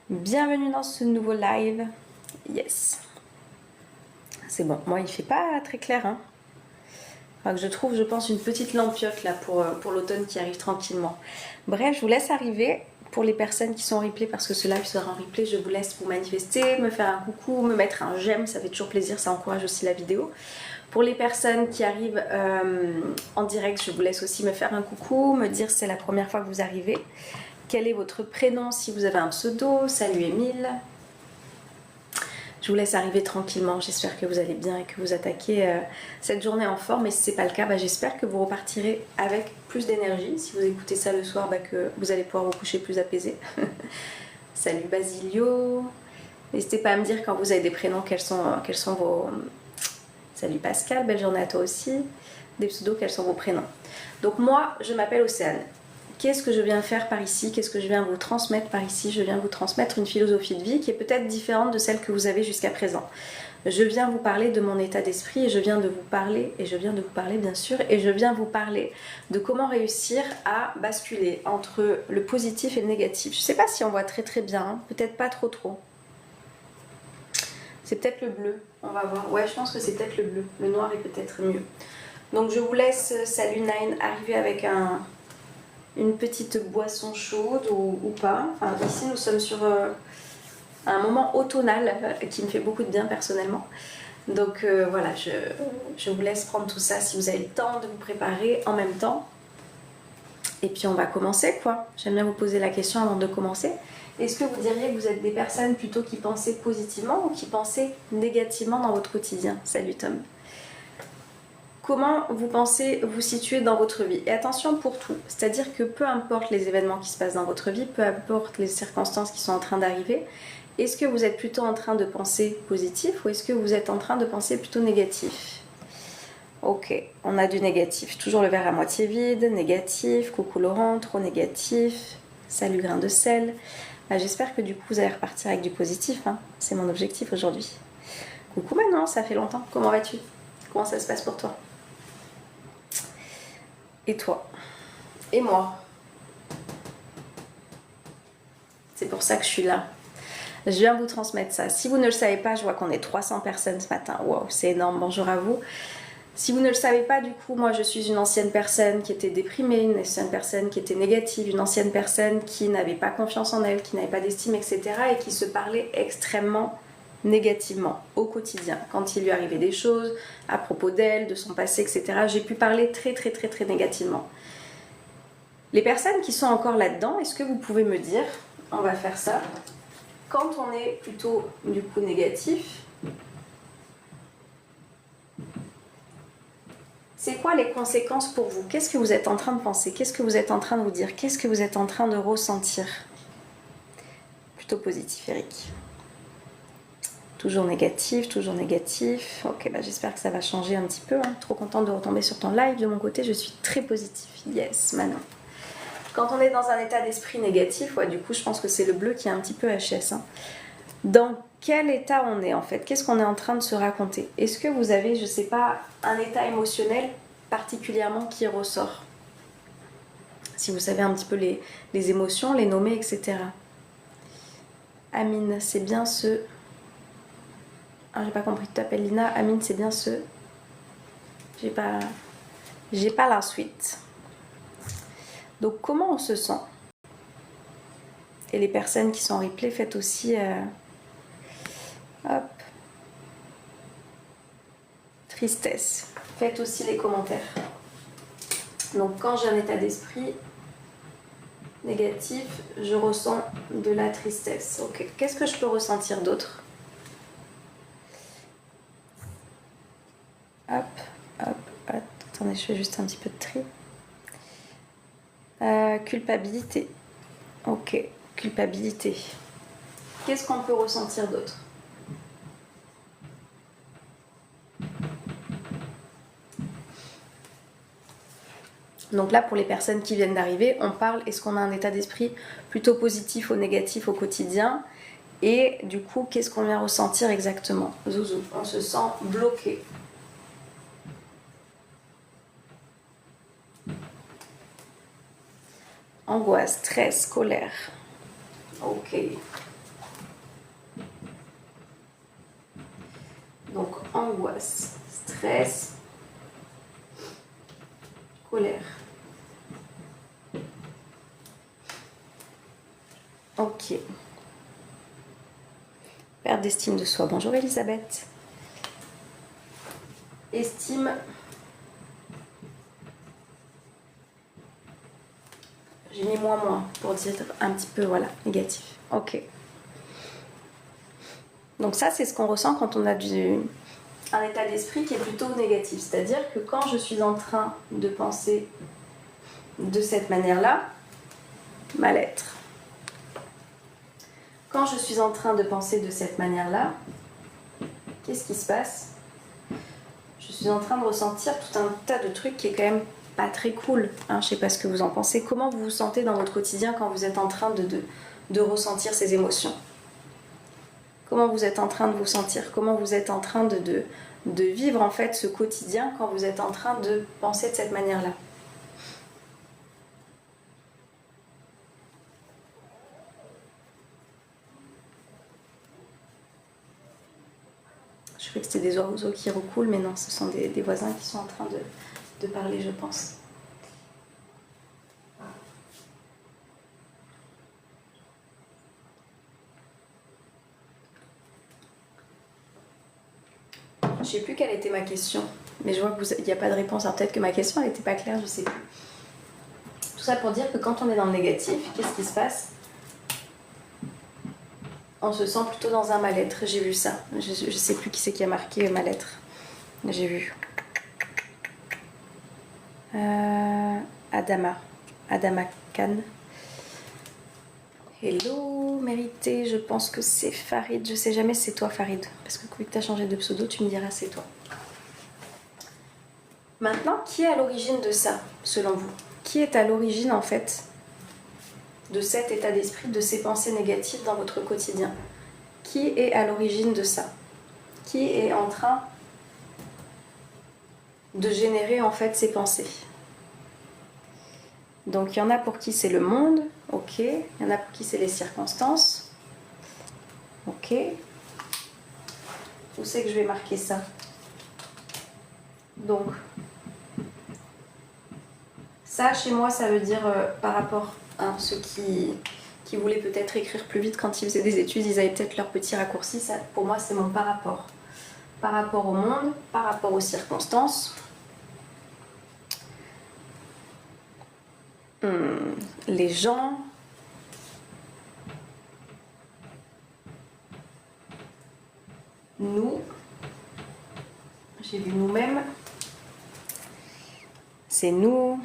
Bienvenue dans ce nouveau live. Yes. C'est bon, moi il fait pas très clair. Hein. Enfin, que je trouve, je pense, une petite lampiote là pour l'automne qui arrive tranquillement. Bref, je vous laisse arriver. Pour les personnes qui sont en replay, parce que ce live sera en replay, je vous laisse vous manifester, me faire un coucou, me mettre un j'aime, ça fait toujours plaisir, ça encourage aussi la vidéo. Pour les personnes qui arrivent en direct, je vous laisse aussi me faire un coucou, me dire si c'est la première fois que vous arrivez. Quel est votre prénom si vous avez un pseudo? Salut Émile. Je vous laisse arriver tranquillement, j'espère que vous allez bien et que vous attaquez cette journée en forme. Et si ce n'est pas le cas, j'espère que vous repartirez avec plus d'énergie. Si vous écoutez ça le soir, que vous allez pouvoir vous coucher plus apaisé. Salut Basilio. N'hésitez pas à me dire quand vous avez des prénoms, quels sont vos... Salut Pascal, belle journée à toi aussi. Des pseudos, quels sont vos prénoms? Donc moi, je m'appelle Océane. Qu'est-ce que je viens faire par ici? Qu'est-ce que je viens vous transmettre par ici? Je viens vous transmettre une philosophie de vie qui est peut-être différente de celle que vous avez jusqu'à présent. Je viens vous parler de mon état d'esprit et je viens de vous parler, bien sûr, et je viens vous parler de comment réussir à basculer entre le positif et le négatif. Je ne sais pas si on voit très très bien, hein, peut-être pas trop trop. C'est peut-être le bleu, on va voir. Ouais, je pense que c'est peut-être le bleu. Le noir est peut-être mieux. Donc je vous laisse, salut Nine, arriver avec une petite boisson chaude ou pas. Enfin, ici, nous sommes sur un moment automnal qui me fait beaucoup de bien personnellement. Donc voilà, je vous laisse prendre tout ça si vous avez le temps de vous préparer en même temps. Et puis on va commencer quoi. J'aime bien vous poser la question avant de commencer. Est-ce que vous diriez que vous êtes des personnes plutôt qui pensaient positivement ou qui pensaient négativement dans votre quotidien? Salut Tom. Comment vous pensez vous situer dans votre vie? Et attention pour tout, c'est-à-dire que peu importe les événements qui se passent dans votre vie, peu importe les circonstances qui sont en train d'arriver, est-ce que vous êtes plutôt en train de penser positif ou est-ce que vous êtes en train de penser plutôt négatif? Ok, on a du négatif, toujours le verre à moitié vide, négatif, coucou Laurent, trop négatif, salut grain de sel. J'espère que du coup vous allez repartir avec du positif, hein. C'est mon objectif aujourd'hui. Coucou Manon, ça fait longtemps, comment vas-tu? Comment ça se passe pour toi? Et toi? Et moi? C'est pour ça que je suis là. Je viens vous transmettre ça. Si vous ne le savez pas, je vois qu'on est 300 personnes ce matin. Wow, c'est énorme. Bonjour à vous. Si vous ne le savez pas, du coup, moi je suis une ancienne personne qui était déprimée, une ancienne personne qui était négative, une ancienne personne qui n'avait pas confiance en elle, qui n'avait pas d'estime, etc. et qui se parlait extrêmement négativement au quotidien. Quand il lui arrivait des choses à propos d'elle, de son passé, etc., j'ai pu parler très très très très négativement. Les personnes qui sont encore là-dedans, est-ce que vous pouvez me dire, on va faire ça, quand on est plutôt du coup négatif, c'est quoi les conséquences pour vous? Qu'est-ce que vous êtes en train de penser? Qu'est-ce que vous êtes en train de vous dire? Qu'est-ce que vous êtes en train de ressentir? Plutôt positif, Eric. Toujours négatif, toujours négatif. Ok, j'espère que ça va changer un petit peu. Hein. Trop contente de retomber sur ton live. De mon côté, je suis très positif. Yes, Manon. Quand on est dans un état d'esprit négatif, du coup, je pense que c'est le bleu qui est un petit peu HS. Hein. Dans quel état on est en fait? Qu'est-ce qu'on est en train de se raconter? Est-ce que vous avez, je sais pas, un état émotionnel particulièrement qui ressort? Si vous savez un petit peu les émotions, les nommer, etc. Amine, c'est bien ce... Ah, j'ai pas compris, tu t'appelles Lina. Amine, c'est bien ce... J'ai pas la suite. Donc, comment on se sent? Et les personnes qui sont en replay, faites aussi... Hop. Tristesse. Faites aussi les commentaires. Donc, quand j'ai un état d'esprit négatif, je ressens de la tristesse. Ok. Qu'est-ce que je peux ressentir d'autre? Hop, hop, hop. Attendez, je fais juste un petit peu de tri. Culpabilité. Ok, culpabilité. Qu'est-ce qu'on peut ressentir d'autre? Donc là, pour les personnes qui viennent d'arriver, on parle, est-ce qu'on a un état d'esprit plutôt positif ou négatif au quotidien? Et du coup, qu'est-ce qu'on vient ressentir exactement? Zouzou, on se sent bloqué. Angoisse, stress, colère. Ok. angoisse, stress, colère. Ok. Perte d'estime de soi. Bonjour Elisabeth. Estime. J'ai mis moins pour dire un petit peu, voilà, négatif. Ok. Donc ça, c'est ce qu'on ressent quand on a un état d'esprit qui est plutôt négatif. C'est-à-dire que quand je suis en train de penser de cette manière-là, mal-être. Quand je suis en train de penser de cette manière-là, qu'est-ce qui se passe? Je suis en train de ressentir tout un tas de trucs qui est quand même pas très cool. Hein, je sais pas ce que vous en pensez. Comment vous vous sentez dans votre quotidien quand vous êtes en train de ressentir ces émotions? Comment vous êtes en train de vous sentir? Comment vous êtes en train de vivre en fait ce quotidien quand vous êtes en train de penser de cette manière-là? Je croyais que c'était des oiseaux qui recoulent, mais non, ce sont des voisins qui sont en train de parler, je pense. Je ne sais plus quelle était ma question, mais je vois qu'il n'y a pas de réponse. Alors peut-être que ma question n'était pas claire, je ne sais plus. Tout ça pour dire que quand on est dans le négatif, qu'est-ce qui se passe? On se sent plutôt dans un mal-être. J'ai vu ça. Je ne sais plus qui c'est qui a marqué mal-être. J'ai vu. Adama Khan. Hello, mérité. Je pense que c'est Farid. Je sais jamais si c'est toi, Farid. Parce que vu que tu as changé de pseudo, tu me diras c'est toi. Maintenant, qui est à l'origine de ça, selon vous? Qui est à l'origine, en fait, de cet état d'esprit, de ces pensées négatives dans votre quotidien? Qui est à l'origine de ça? Qui est en train de générer, en fait, ces pensées? Donc, il y en a pour qui c'est le monde, ok. Il y en a pour qui c'est les circonstances, ok. Où c'est que je vais marquer ça? Donc, ça, chez moi, ça veut dire par rapport à ceux qui voulaient peut-être écrire plus vite quand ils faisaient des études, ils avaient peut-être leur petit raccourci. Ça, pour moi, c'est mon par rapport. Par rapport au monde, par rapport aux circonstances. Les gens. Nous. J'ai vu nous-mêmes. C'est nous.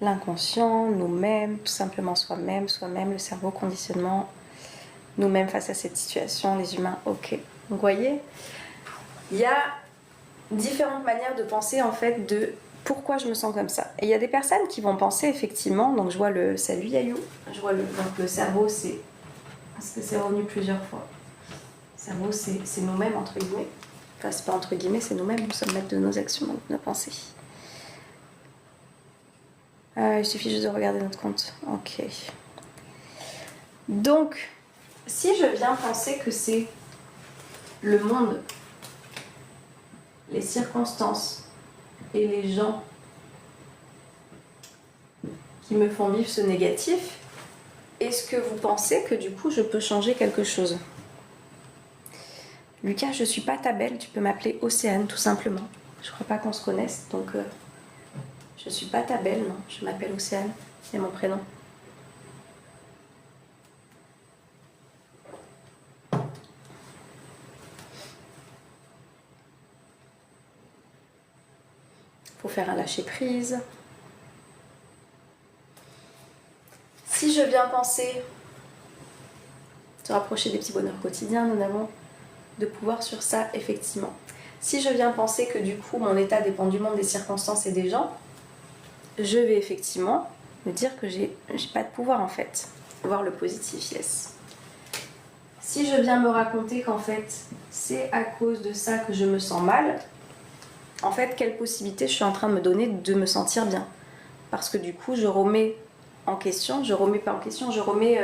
L'inconscient, nous-mêmes, tout simplement soi-même, le cerveau, conditionnement, nous-mêmes face à cette situation, les humains, ok. Donc vous voyez, il y a différentes manières de penser en fait de pourquoi je me sens comme ça. Et il y a des personnes qui vont penser effectivement, donc je vois le salut Yayou, je vois donc le cerveau, c'est parce que c'est revenu plusieurs fois. Le cerveau, c'est nous-mêmes entre guillemets. Enfin, c'est pas entre guillemets, c'est nous-mêmes, nous sommes maîtres de nos actions, donc de nos pensées. Il suffit juste de regarder notre compte. Ok. Donc, si je viens penser que c'est le monde, les circonstances et les gens qui me font vivre ce négatif, est-ce que vous pensez que du coup je peux changer quelque chose? Lucas, je suis pas ta belle, tu peux m'appeler Océane tout simplement. Je crois pas qu'on se connaisse, donc je suis pas ta belle, non, je m'appelle Océane, c'est mon prénom. Faut faire un lâcher prise. Si je viens penser se rapprocher des petits bonheurs quotidiens, nous avons de pouvoir sur ça effectivement. Si je viens penser que du coup mon état dépend du monde, des circonstances et des gens, je vais effectivement me dire que j'ai pas de pouvoir en fait. Voir le positif, yes. Si je viens me raconter qu'en fait c'est à cause de ça que je me sens mal, en fait quelle possibilité je suis en train de me donner de me sentir bien? Parce que du coup je remets en question, je remets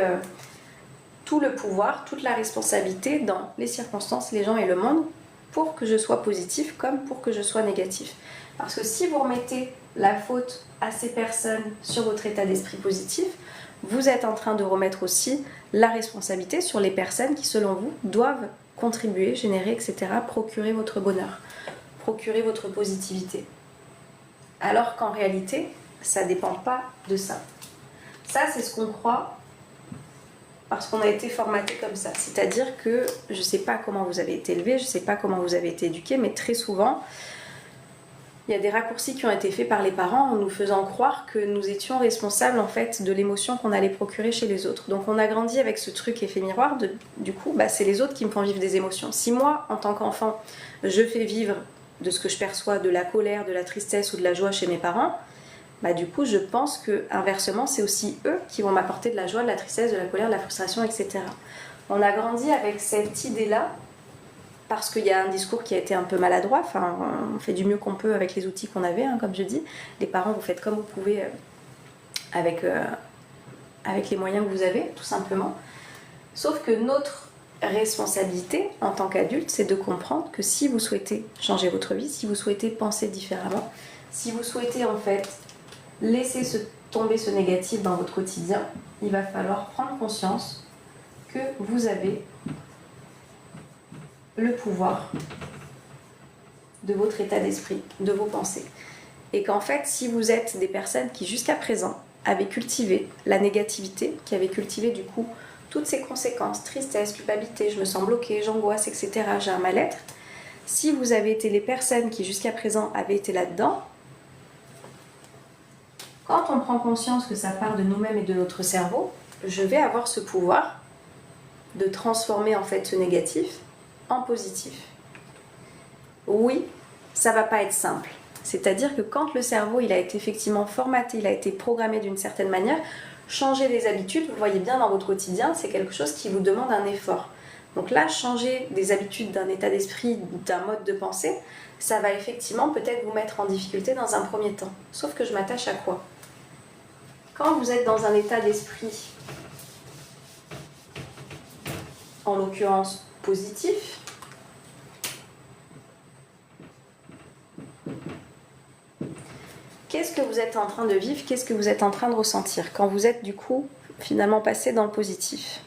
tout le pouvoir, toute la responsabilité dans les circonstances, les gens et le monde pour que je sois positif comme pour que je sois négatif. Parce que si vous remettez la faute à ces personnes sur votre état d'esprit positif, vous êtes en train de remettre aussi la responsabilité sur les personnes qui, selon vous, doivent contribuer, générer, etc., procurer votre bonheur, procurer votre positivité. Alors qu'en réalité, ça ne dépend pas de ça. Ça, c'est ce qu'on croit parce qu'on a été formaté comme ça. C'est-à-dire que je ne sais pas comment vous avez été élevé, je ne sais pas comment vous avez été éduqué, mais très souvent, il y a des raccourcis qui ont été faits par les parents en nous faisant croire que nous étions responsables en fait de l'émotion qu'on allait procurer chez les autres. Donc on a grandi avec ce truc effet miroir, du coup c'est les autres qui me font vivre des émotions. Si moi, en tant qu'enfant, je fais vivre de ce que je perçois de la colère, de la tristesse ou de la joie chez mes parents, du coup je pense que inversement c'est aussi eux qui vont m'apporter de la joie, de la tristesse, de la colère, de la frustration, etc. On a grandi avec cette idée-là parce qu'il y a un discours qui a été un peu maladroit. Enfin, on fait du mieux qu'on peut avec les outils qu'on avait, comme je dis. Les parents, vous faites comme vous pouvez avec les moyens que vous avez, tout simplement. Sauf que notre responsabilité en tant qu'adulte, c'est de comprendre que si vous souhaitez changer votre vie, si vous souhaitez penser différemment, si vous souhaitez en fait laisser tomber ce négatif dans votre quotidien, il va falloir prendre conscience que vous avez le pouvoir de votre état d'esprit, de vos pensées. Et qu'en fait, si vous êtes des personnes qui jusqu'à présent avaient cultivé la négativité, qui avaient cultivé du coup toutes ces conséquences, tristesse, culpabilité, je me sens bloquée, j'angoisse, etc., j'ai un mal-être, si vous avez été les personnes qui jusqu'à présent avaient été là-dedans, quand on prend conscience que ça part de nous-mêmes et de notre cerveau, je vais avoir ce pouvoir de transformer en fait ce négatif en positif. Oui, ça va pas être simple. C'est-à-dire que quand le cerveau il a été effectivement formaté, il a été programmé d'une certaine manière, changer des habitudes, vous le voyez bien dans votre quotidien, c'est quelque chose qui vous demande un effort. Donc là, changer des habitudes, d'un état d'esprit, d'un mode de pensée, ça va effectivement peut-être vous mettre en difficulté dans un premier temps. Sauf que je m'attache à quoi? Quand vous êtes dans un état d'esprit, en l'occurrence positif, qu'est-ce que vous êtes en train de vivre? Qu'est-ce que vous êtes en train de ressentir quand vous êtes du coup finalement passé dans le positif?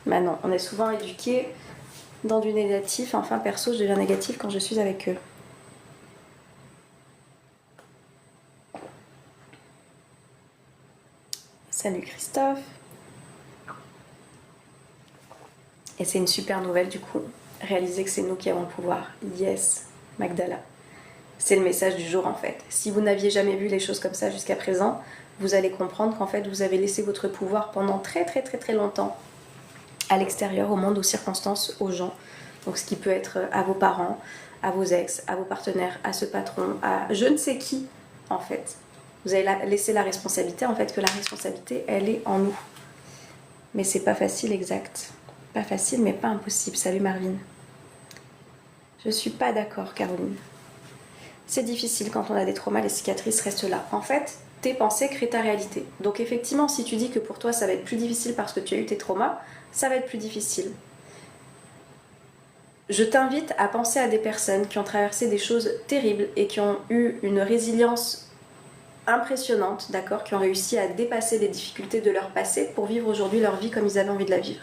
Non, on est souvent éduqué dans du négatif. Enfin, perso, je deviens négatif quand je suis avec eux. Salut Christophe. Et c'est une super nouvelle du coup. Réaliser que c'est nous qui avons le pouvoir. Yes, Magdala. C'est le message du jour en fait. Si vous n'aviez jamais vu les choses comme ça jusqu'à présent, vous allez comprendre qu'en fait vous avez laissé votre pouvoir pendant très longtemps à l'extérieur, au monde, aux circonstances, aux gens. Donc ce qui peut être à vos parents, à vos ex, à vos partenaires, à ce patron, à je ne sais qui en fait. Vous avez laissé la responsabilité, en fait que la responsabilité elle est en nous. Mais c'est pas facile, exact. Pas facile mais pas impossible. Salut Marvin. Je suis pas d'accord Caroline. C'est difficile quand on a des traumas, les cicatrices restent là. En fait, tes pensées créent ta réalité. Donc effectivement, si tu dis que pour toi ça va être plus difficile parce que tu as eu tes traumas, ça va être plus difficile. Je t'invite à penser à des personnes qui ont traversé des choses terribles et qui ont eu une résilience impressionnante, d'accord, qui ont réussi à dépasser les difficultés de leur passé pour vivre aujourd'hui leur vie comme ils avaient envie de la vivre.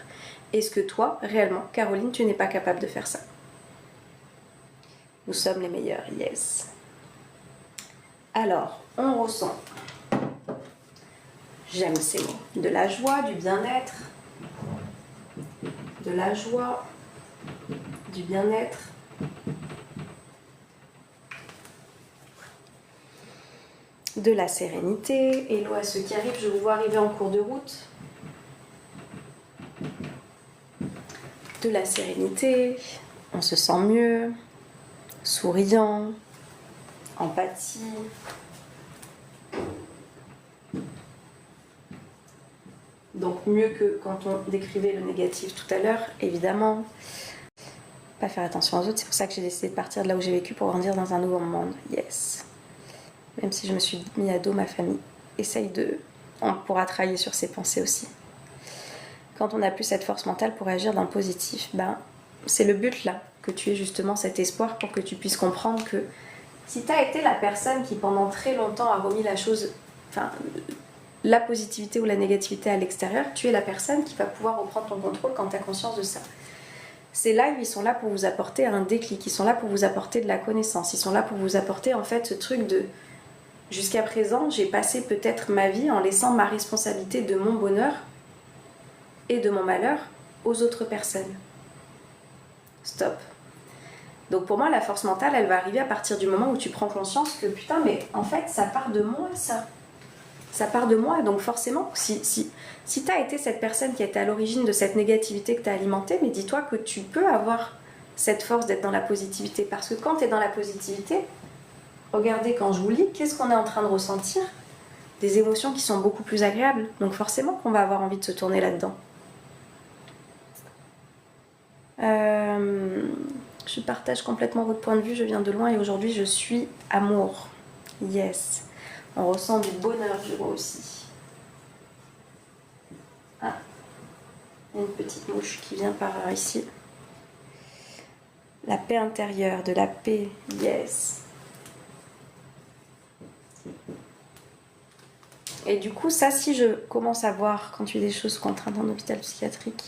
Est-ce que toi, réellement, Caroline, tu n'es pas capable de faire ça? Nous sommes les meilleurs, yes. Alors, on ressent, j'aime ces mots, de la joie, du bien-être, de la joie, du bien-être, de la sérénité. Hello à ceux qui arrivent, je vous vois arriver en cours de route. De la sérénité, on se sent mieux, souriant, empathie. Donc mieux que quand on décrivait le négatif tout à l'heure, évidemment. pas faire attention aux autres. C'est pour ça que j'ai décidé de partir de là où j'ai vécu pour grandir dans un nouveau monde. Yes. Même si je me suis mis à dos ma famille. Essaye de... On pourra travailler sur ses pensées aussi. Quand on n'a plus cette force mentale pour agir dans le positif, ben, c'est le but là, que tu aies justement cet espoir pour que tu puisses comprendre que si tu as été la personne qui pendant très longtemps a remis la chose, enfin, la positivité ou la négativité à l'extérieur, tu es la personne qui va pouvoir reprendre ton contrôle quand tu as conscience de ça. Ces lives, ils sont là pour vous apporter un déclic, ils sont là pour vous apporter de la connaissance, ils sont là pour vous apporter en fait ce truc de... Jusqu'à présent, j'ai passé peut-être ma vie en laissant ma responsabilité de mon bonheur et de mon malheur aux autres personnes. Stop. Donc pour moi, la force mentale, elle va arriver à partir du moment où tu prends conscience que putain, mais en fait, ça part de moi, ça. Ça part de moi. Donc forcément, si tu as été cette personne qui a été à l'origine de cette négativité que tu as alimentée, mais dis-toi que tu peux avoir cette force d'être dans la positivité. Parce que quand tu es dans la positivité, regardez, quand je vous lis, qu'est-ce qu'on est en train de ressentir? Des émotions qui sont beaucoup plus agréables. Donc forcément qu'on va avoir envie de se tourner là-dedans. Je partage complètement votre point de vue, je viens de loin et aujourd'hui je suis amour. Yes. On ressent du bonheur, je vois aussi. Ah, il y a une petite mouche qui vient par ici. La paix intérieure, de la paix, yes. Et du coup, ça, si je commence à voir quand tu as des choses contraintes en hôpital psychiatrique,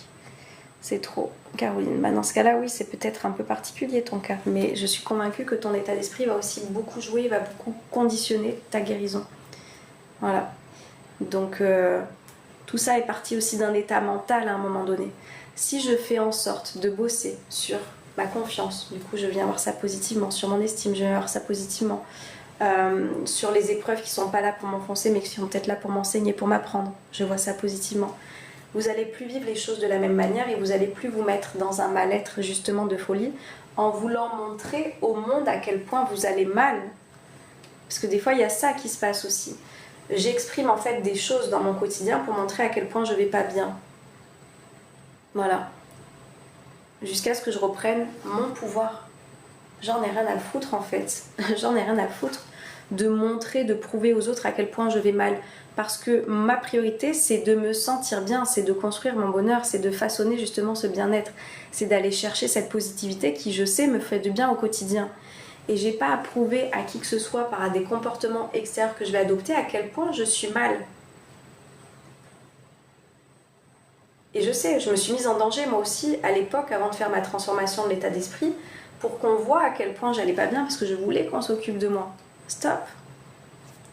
c'est trop, Caroline. Bah dans ce cas-là, oui, c'est peut-être un peu particulier ton cas, mais je suis convaincue que ton état d'esprit va aussi beaucoup jouer, va beaucoup conditionner ta guérison. Voilà. Donc, tout ça est parti aussi d'un état mental à un moment donné. Si je fais en sorte de bosser sur ma confiance, du coup, je viens voir ça positivement, sur mon estime, je viens voir ça positivement, sur les épreuves qui sont pas là pour m'enfoncer, mais qui sont peut-être là pour m'enseigner, pour m'apprendre, je vois ça positivement. Vous allez plus vivre les choses de la même manière et vous allez plus vous mettre dans un mal-être justement de folie en voulant montrer au monde à quel point vous allez mal. Parce que des fois, il y a ça qui se passe aussi. J'exprime en fait des choses dans mon quotidien pour montrer à quel point je vais pas bien. Voilà. Jusqu'à ce que je reprenne mon pouvoir. J'en ai rien à foutre en fait. J'en ai rien à foutre de montrer, de prouver aux autres à quel point je vais mal. Parce que ma priorité, c'est de me sentir bien, c'est de construire mon bonheur, c'est de façonner justement ce bien-être. C'est d'aller chercher cette positivité qui, je sais, me fait du bien au quotidien. Et j'ai pas à prouver à qui que ce soit par des comportements extérieurs que je vais adopter à quel point je suis mal. Et je sais, je me suis mise en danger moi aussi à l'époque avant de faire ma transformation de l'état d'esprit pour qu'on voit à quel point j'allais pas bien parce que je voulais qu'on s'occupe de moi. Stop.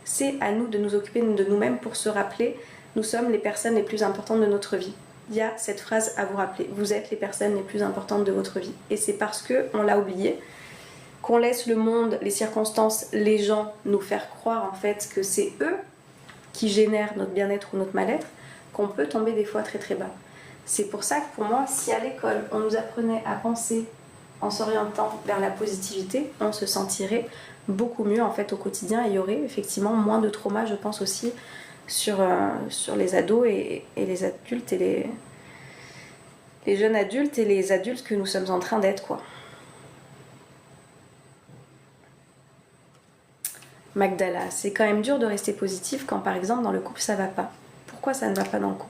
C'est à nous de nous occuper de nous-mêmes pour se rappeler, nous sommes les personnes les plus importantes de notre vie. Il y a cette phrase à vous rappeler, vous êtes les personnes les plus importantes de votre vie. Et c'est parce qu'on l'a oublié, qu'on laisse le monde, les circonstances, les gens nous faire croire en fait que c'est eux qui génèrent notre bien-être ou notre mal-être, qu'on peut tomber des fois très très bas. C'est pour ça que pour moi, si à l'école on nous apprenait à penser en s'orientant vers la positivité, on se sentirait beaucoup mieux en fait au quotidien et il y aurait effectivement moins de trauma, je pense aussi, sur les ados et les adultes et les jeunes adultes et les adultes que nous sommes en train d'être, quoi. Magdala, c'est quand même dur de rester positif quand par exemple dans le couple ça va pas. Pourquoi ça ne va pas dans le couple?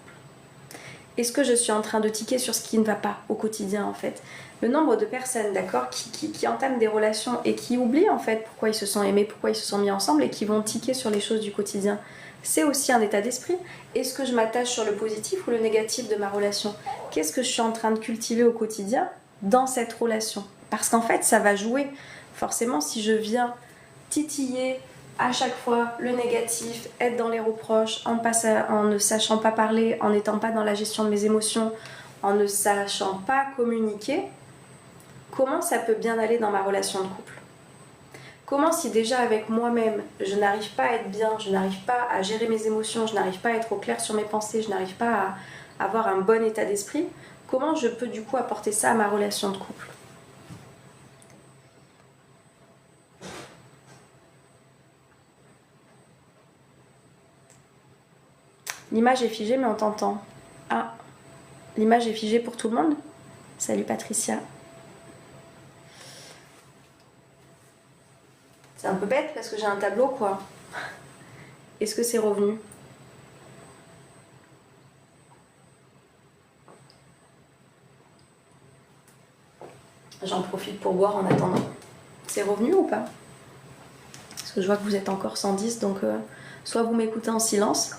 Est-ce que je suis en train de tiquer sur ce qui ne va pas au quotidien en fait? Le nombre de personnes, d'accord, qui entament des relations et qui oublient en fait pourquoi ils se sont aimés, pourquoi ils se sont mis ensemble et qui vont tiquer sur les choses du quotidien. C'est aussi un état d'esprit. Est-ce que je m'attache sur le positif ou le négatif de ma relation? Qu'est-ce que je suis en train de cultiver au quotidien dans cette relation? Parce qu'en fait, ça va jouer. Forcément, si je viens titiller à chaque fois le négatif, être dans les reproches, en ne sachant pas parler, en n'étant pas dans la gestion de mes émotions, en ne sachant pas communiquer, comment ça peut bien aller dans ma relation de couple? Comment si déjà avec moi-même, je n'arrive pas à être bien, je n'arrive pas à gérer mes émotions, je n'arrive pas à être au clair sur mes pensées, je n'arrive pas à avoir un bon état d'esprit, comment je peux du coup apporter ça à ma relation de couple? L'image est figée mais on t'entend. Ah, l'image est figée pour tout le monde? Salut Patricia. C'est un peu bête parce que j'ai un tableau quoi. Est-ce que c'est revenu? J'en profite pour boire en attendant. C'est revenu ou pas? Parce que je vois que vous êtes encore 110, donc soit vous m'écoutez en silence,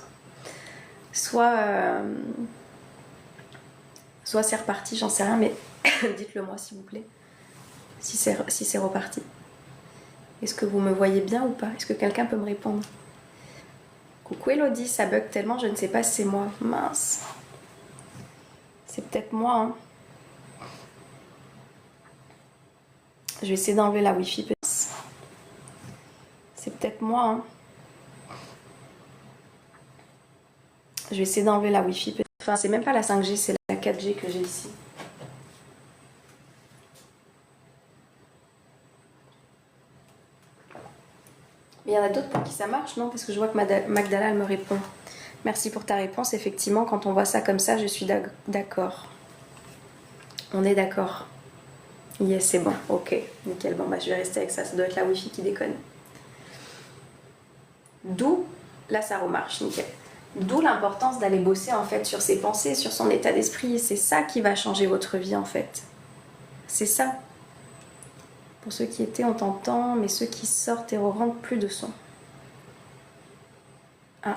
soit c'est reparti, j'en sais rien, mais dites-le moi s'il vous plaît, si c'est reparti. Est-ce que vous me voyez bien ou pas? Est-ce que quelqu'un peut me répondre? Coucou Elodie, ça bug tellement, je ne sais pas si c'est moi. Mince. C'est peut-être moi, hein. Je vais essayer d'enlever la Wi-Fi. C'est peut-être moi, hein. Je vais essayer d'enlever la Wi-Fi. Enfin, c'est même pas la 5G, c'est la 4G que j'ai ici. Mais il y en a d'autres pour qui ça marche, non? Parce que je vois que Magdala, elle me répond. Merci pour ta réponse. Effectivement, quand on voit ça comme ça, je suis d'accord. On est d'accord. Yes, c'est bon. Ok, nickel. Bon, bah, je vais rester avec ça. Ça doit être la Wi-Fi qui déconne. D'où, là, ça remarche, nickel. D'où l'importance d'aller bosser, en fait, sur ses pensées, sur son état d'esprit. C'est ça qui va changer votre vie, en fait. C'est ça. Pour ceux qui étaient, on t'entend, mais ceux qui sortent et rentrent, plus de son. Ah.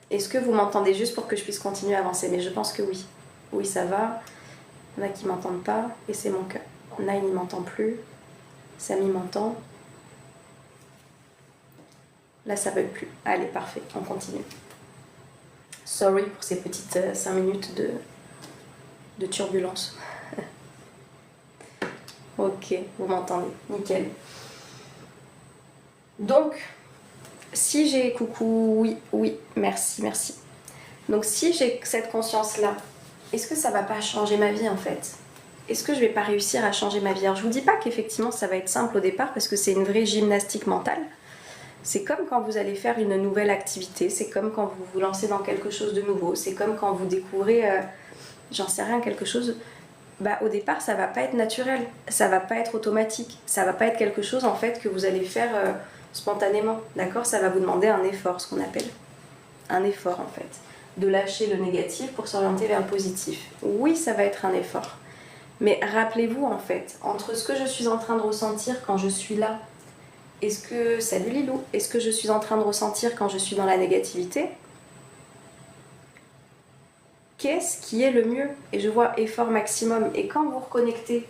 Est-ce que vous m'entendez juste pour que je puisse continuer à avancer? Mais je pense que oui. Oui, ça va. Il y en a qui ne m'entendent pas, et c'est mon cas. Naïm ne m'entend plus. Samy m'entend. Là, ça ne bug plus. Allez, parfait, on continue. Sorry pour ces petites 5 minutes de turbulence. Ok, vous m'entendez, nickel. Donc, si j'ai... Coucou, oui, merci. Donc, si j'ai cette conscience-là, est-ce que ça va pas changer ma vie, en fait? Est-ce que je vais pas réussir à changer ma vie? Alors, je vous dis pas qu'effectivement, ça va être simple au départ, parce que c'est une vraie gymnastique mentale. C'est comme quand vous allez faire une nouvelle activité, c'est comme quand vous vous lancez dans quelque chose de nouveau, c'est comme quand vous découvrez, j'en sais rien, quelque chose... Bah, au départ, ça va pas être naturel, ça va pas être automatique, ça va pas être quelque chose en fait que vous allez faire spontanément, d'accord? Ça va vous demander un effort, ce qu'on appelle un effort en fait, de lâcher le négatif pour s'orienter vers le positif. Oui, ça va être un effort, mais rappelez-vous en fait, entre ce que je suis en train de ressentir quand je suis là, salut Lilou, est-ce que je suis en train de ressentir quand je suis dans la négativité? Qu'est-ce qui est le mieux? Et je vois effort maximum. Et quand vous reconnectez,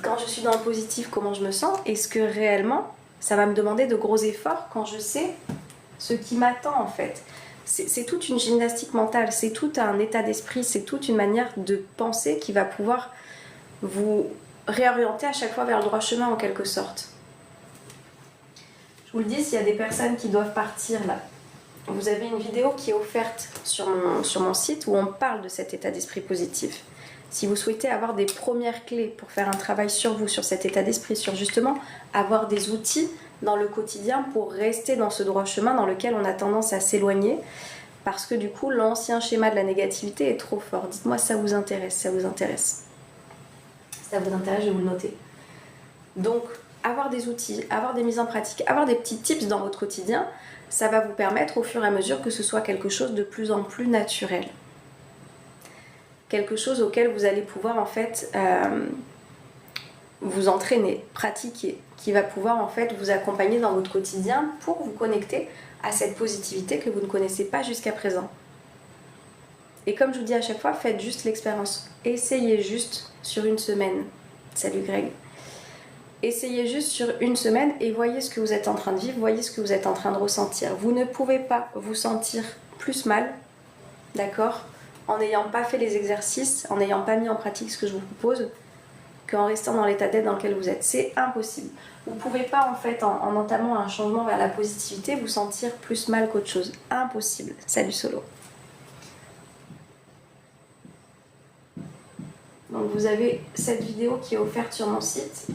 quand je suis dans le positif, comment je me sens? Est-ce que réellement, ça va me demander de gros efforts quand je sais ce qui m'attend en fait? C'est toute une gymnastique mentale, c'est tout un état d'esprit, c'est toute une manière de penser qui va pouvoir vous réorienter à chaque fois vers le droit chemin en quelque sorte. Je vous le dis, s'il y a des personnes qui doivent partir là, vous avez une vidéo qui est offerte sur mon site où on parle de cet état d'esprit positif. Si vous souhaitez avoir des premières clés pour faire un travail sur vous, sur cet état d'esprit, sur justement avoir des outils dans le quotidien pour rester dans ce droit chemin dans lequel on a tendance à s'éloigner parce que du coup l'ancien schéma de la négativité est trop fort. Dites-moi si ça vous intéresse, Si ça vous intéresse, je vais vous le noter. Donc, avoir des outils, avoir des mises en pratique, avoir des petits tips dans votre quotidien, ça va vous permettre au fur et à mesure que ce soit quelque chose de plus en plus naturel. Quelque chose auquel vous allez pouvoir en fait vous entraîner, pratiquer, qui va pouvoir en fait vous accompagner dans votre quotidien pour vous connecter à cette positivité que vous ne connaissez pas jusqu'à présent. Et comme je vous dis à chaque fois, faites juste l'expérience. Essayez juste sur une semaine. Salut Greg. Essayez juste sur une semaine et voyez ce que vous êtes en train de vivre, voyez ce que vous êtes en train de ressentir. Vous ne pouvez pas vous sentir plus mal, d'accord, en n'ayant pas fait les exercices, en n'ayant pas mis en pratique ce que je vous propose, qu'en restant dans l'état d'être dans lequel vous êtes. C'est impossible. Vous ne pouvez pas, en fait, en entamant un changement vers la positivité, vous sentir plus mal qu'autre chose. Impossible. Salut Solo. Donc vous avez cette vidéo qui est offerte sur mon site.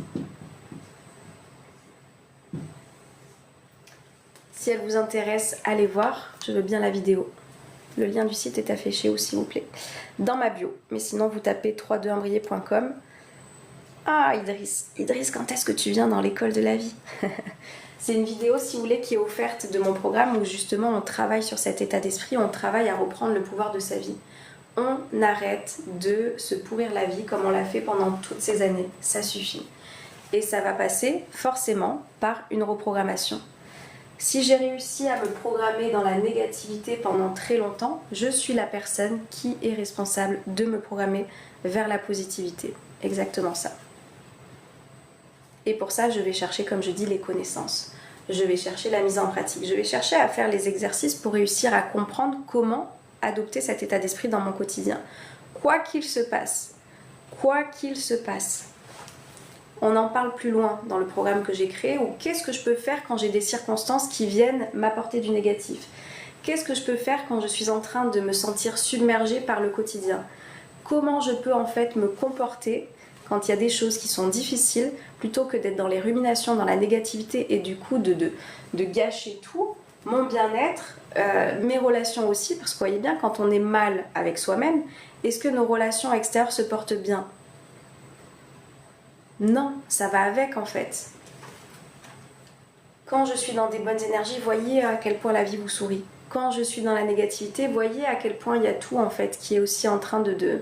Si elle vous intéresse, allez voir, je veux bien la vidéo. Le lien du site est affiché où, s'il vous plaît, dans ma bio. Mais sinon, vous tapez 32imbrier.com Ah Idriss, Idriss, quand est-ce que tu viens dans l'école de la vie? C'est une vidéo, si vous voulez, qui est offerte de mon programme où justement on travaille sur cet état d'esprit, on travaille à reprendre le pouvoir de sa vie. On arrête de se pourrir la vie comme on l'a fait pendant toutes ces années. Ça suffit. Et ça va passer forcément par une reprogrammation. Si j'ai réussi à me programmer dans la négativité pendant très longtemps, je suis la personne qui est responsable de me programmer vers la positivité. Exactement ça. Et pour ça, je vais chercher, comme je dis, les connaissances. Je vais chercher la mise en pratique. Je vais chercher à faire les exercices pour réussir à comprendre comment adopter cet état d'esprit dans mon quotidien. Quoi qu'il se passe, quoi qu'il se passe. On en parle plus loin dans le programme que j'ai créé, ou qu'est-ce que je peux faire quand j'ai des circonstances qui viennent m'apporter du négatif? Qu'est-ce que je peux faire quand je suis en train de me sentir submergée par le quotidien? Comment je peux en fait me comporter quand il y a des choses qui sont difficiles, plutôt que d'être dans les ruminations, dans la négativité et du coup de gâcher tout, mon bien-être, mes relations aussi, parce que vous voyez bien, quand on est mal avec soi-même, est-ce que nos relations extérieures se portent bien? Non, ça va avec en fait. Quand je suis dans des bonnes énergies, voyez à quel point la vie vous sourit. Quand je suis dans la négativité, voyez à quel point il y a tout en fait qui est aussi en train de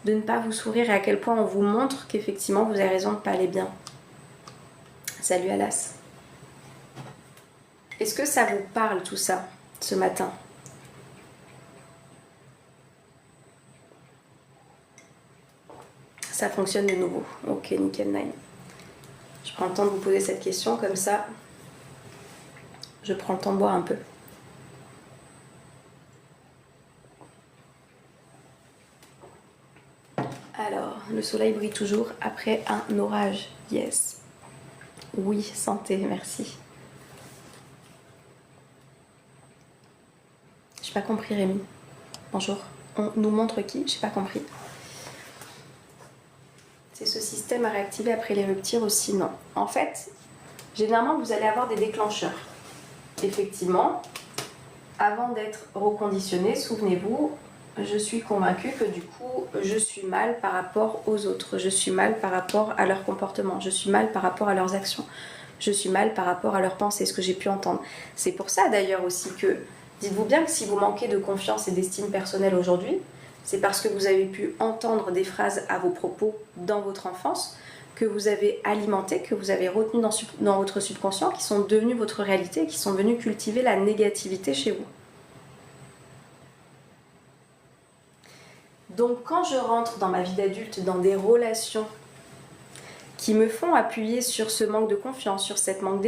ne pas vous sourire et à quel point on vous montre qu'effectivement vous avez raison de ne pas aller bien. Salut Alas. Est-ce que ça vous parle tout ça ce matin? Ça fonctionne de nouveau. Ok, nickel, nine. Je prends le temps de vous poser cette question, comme ça, je prends le temps de boire un peu. Alors, le soleil brille toujours après un orage. Yes. Oui, santé, merci. J'ai pas compris, Rémi. Bonjour. On nous montre qui? J'ai pas compris. C'est ce système à réactiver après les ruptures aussi? Non. En fait, généralement, vous allez avoir des déclencheurs. Effectivement, avant d'être reconditionné, souvenez-vous, je suis convaincue que du coup, je suis mal par rapport aux autres. Je suis mal par rapport à leur comportement. Je suis mal par rapport à leurs actions. Je suis mal par rapport à leurs pensées, ce que j'ai pu entendre. C'est pour ça d'ailleurs aussi que, dites-vous bien que si vous manquez de confiance et d'estime personnelle aujourd'hui, c'est parce que vous avez pu entendre des phrases à vos propos dans votre enfance, que vous avez alimenté, que vous avez retenu dans votre subconscient, qui sont devenus votre réalité, qui sont venus cultiver la négativité chez vous. Donc quand je rentre dans ma vie d'adulte, dans des relations qui me font appuyer sur ce manque de confiance, sur ce manque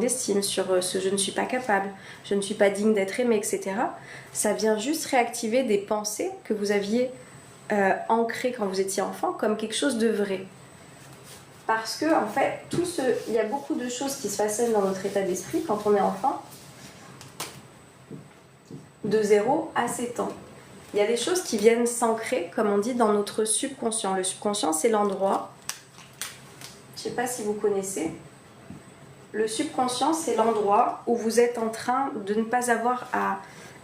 d'estime, sur ce je ne suis pas capable, je ne suis pas digne d'être aimée, etc. Ça vient juste réactiver des pensées que vous aviez ancrées quand vous étiez enfant comme quelque chose de vrai. Parce que en fait, il y a beaucoup de choses qui se façonnent dans notre état d'esprit quand on est enfant, de 0 à 7 ans. Il y a des choses qui viennent s'ancrer, comme on dit, dans notre subconscient. Le subconscient, c'est l'endroit, je ne sais pas si vous connaissez, le subconscient, c'est l'endroit où vous êtes en train de ne pas avoir à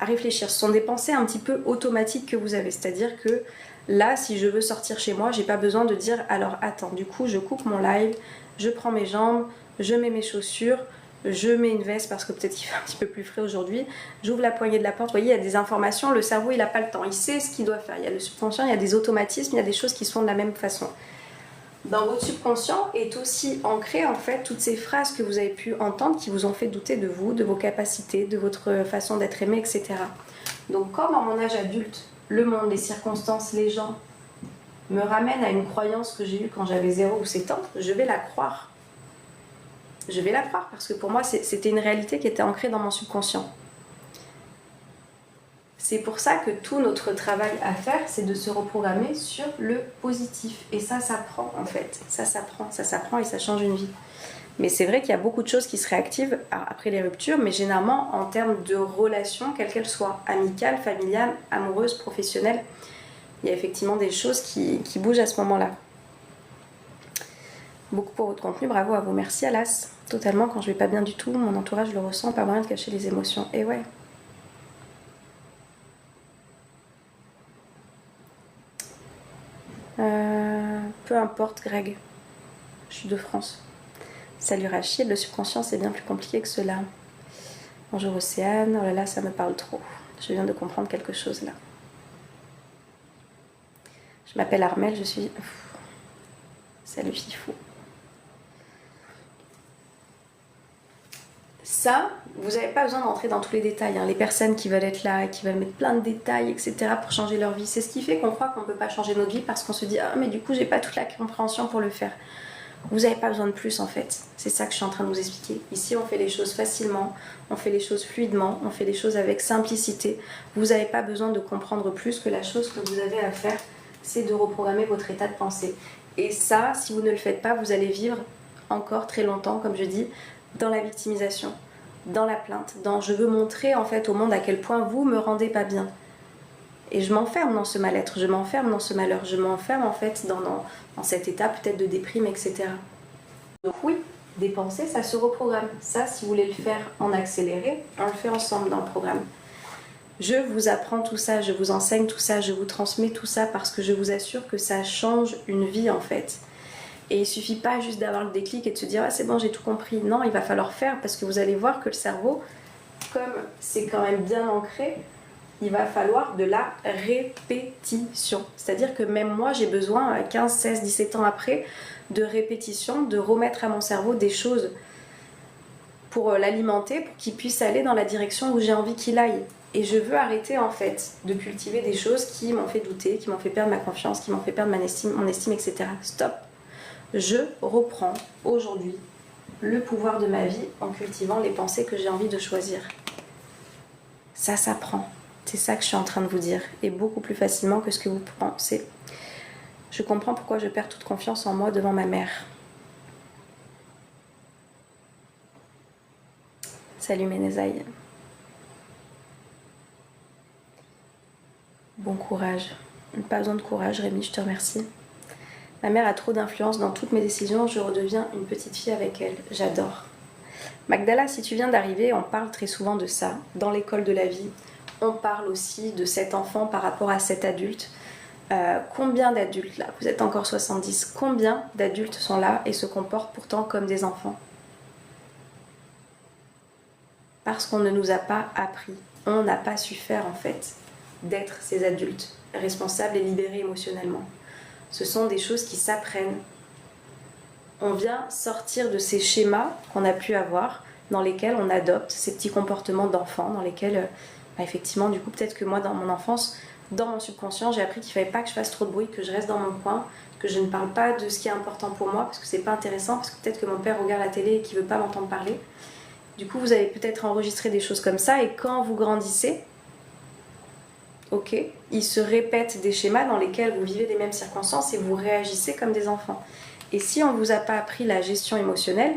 réfléchir. Ce sont des pensées un petit peu automatiques que vous avez. C'est-à-dire que là, si je veux sortir chez moi, j'ai pas besoin de dire alors attends, du coup je coupe mon live, je prends mes jambes, je mets mes chaussures, je mets une veste parce que peut-être qu'il fait un petit peu plus frais aujourd'hui, j'ouvre la poignée de la porte. Vous voyez, il y a des informations, le cerveau il n'a pas le temps, il sait ce qu'il doit faire. Il y a le subconscient, il y a des automatismes, il y a des choses qui se font de la même façon. Dans votre subconscient est aussi ancré en fait toutes ces phrases que vous avez pu entendre qui vous ont fait douter de vous, de vos capacités, de votre façon d'être aimé, etc. Donc comme à mon âge adulte, le monde, les circonstances, les gens me ramènent à une croyance que j'ai eue quand j'avais 0 ou 7 ans, je vais la croire. Je vais la croire parce que pour moi c'était une réalité qui était ancrée dans mon subconscient. C'est pour ça que tout notre travail à faire, c'est de se reprogrammer sur le positif. Et ça s'apprend en fait. Ça s'apprend et ça change une vie. Mais c'est vrai qu'il y a beaucoup de choses qui se réactivent après les ruptures, mais généralement en termes de relations, quelles qu'elles soient, amicales, familiales, amoureuses, professionnelles. Il y a effectivement des choses qui bougent à ce moment-là. Beaucoup pour votre contenu, bravo à vous. Merci Alas. Totalement, quand je vais pas bien du tout, mon entourage le ressent, pas moyen de cacher les émotions. Et ouais. Peu peu importe Greg. Je suis de France. Salut Rachid, le subconscient c'est bien plus compliqué que cela. Bonjour Océane, oh là là ça me parle trop. Je viens de comprendre quelque chose là. Je m'appelle Armel, je suis... Salut Fifou. Ça, vous n'avez pas besoin d'entrer dans tous les détails. Hein. Les personnes qui veulent être là, qui veulent mettre plein de détails, etc. pour changer leur vie, c'est ce qui fait qu'on croit qu'on ne peut pas changer notre vie parce qu'on se dit « Ah, mais du coup, j'ai pas toute la compréhension pour le faire. » Vous n'avez pas besoin de plus en fait. C'est ça que je suis en train de vous expliquer. Ici, on fait les choses facilement, on fait les choses fluidement, on fait les choses avec simplicité. Vous n'avez pas besoin de comprendre plus que la chose que vous avez à faire, c'est de reprogrammer votre état de pensée. Et ça, si vous ne le faites pas, vous allez vivre encore très longtemps, comme je dis, dans la victimisation, dans la plainte, dans je veux montrer en fait au monde à quel point vous me rendez pas bien. Et je m'enferme dans ce mal-être, je m'enferme dans ce malheur, je m'enferme en fait dans cet état peut-être de déprime, etc. Donc oui, des pensées, ça se reprogramme. Ça, si vous voulez le faire en accéléré, on le fait ensemble dans le programme. Je vous apprends tout ça, je vous enseigne tout ça, je vous transmets tout ça parce que je vous assure que ça change une vie en fait. Et il suffit pas juste d'avoir le déclic et de se dire « Ah c'est bon, j'ai tout compris ». Non, il va falloir faire parce que vous allez voir que le cerveau, comme c'est quand même bien ancré, il va falloir de la répétition. C'est-à-dire que même moi, j'ai besoin, 15, 16, 17 ans après, de répétition, de remettre à mon cerveau des choses pour l'alimenter, pour qu'il puisse aller dans la direction où j'ai envie qu'il aille. Et je veux arrêter en fait de cultiver des choses qui m'ont fait douter, qui m'ont fait perdre ma confiance, qui m'ont fait perdre mon estime, etc. Stop. Je reprends aujourd'hui le pouvoir de ma vie en cultivant les pensées que j'ai envie de choisir. Ça s'apprend. C'est ça que je suis en train de vous dire. Et beaucoup plus facilement que ce que vous pensez. Je comprends pourquoi je perds toute confiance en moi devant ma mère. Salut Ménézaï. Bon courage. Pas besoin de courage, Rémi, je te remercie. Ma mère a trop d'influence dans toutes mes décisions, je redeviens une petite fille avec elle. J'adore. Magdala, si tu viens d'arriver, on parle très souvent de ça. Dans l'école de la vie, on parle aussi de cet enfant par rapport à cet adulte. Combien d'adultes là? Vous êtes encore 70. Combien d'adultes sont là et se comportent pourtant comme des enfants? Parce qu'on ne nous a pas appris. On n'a pas su faire en fait d'être ces adultes responsables et libérés émotionnellement. Ce sont des choses qui s'apprennent. On vient sortir de ces schémas qu'on a pu avoir, dans lesquels on adopte ces petits comportements d'enfants, dans lesquels, effectivement, du coup, peut-être que moi, dans mon enfance, dans mon subconscient, j'ai appris qu'il ne fallait pas que je fasse trop de bruit, que je reste dans mon coin, que je ne parle pas de ce qui est important pour moi, parce que c'est pas intéressant, parce que peut-être que mon père regarde la télé et qu'il ne veut pas m'entendre parler. Du coup, vous avez peut-être enregistré des choses comme ça, et quand vous grandissez, ok, il se répète des schémas dans lesquels vous vivez les mêmes circonstances et vous réagissez comme des enfants. Et si on ne vous a pas appris la gestion émotionnelle,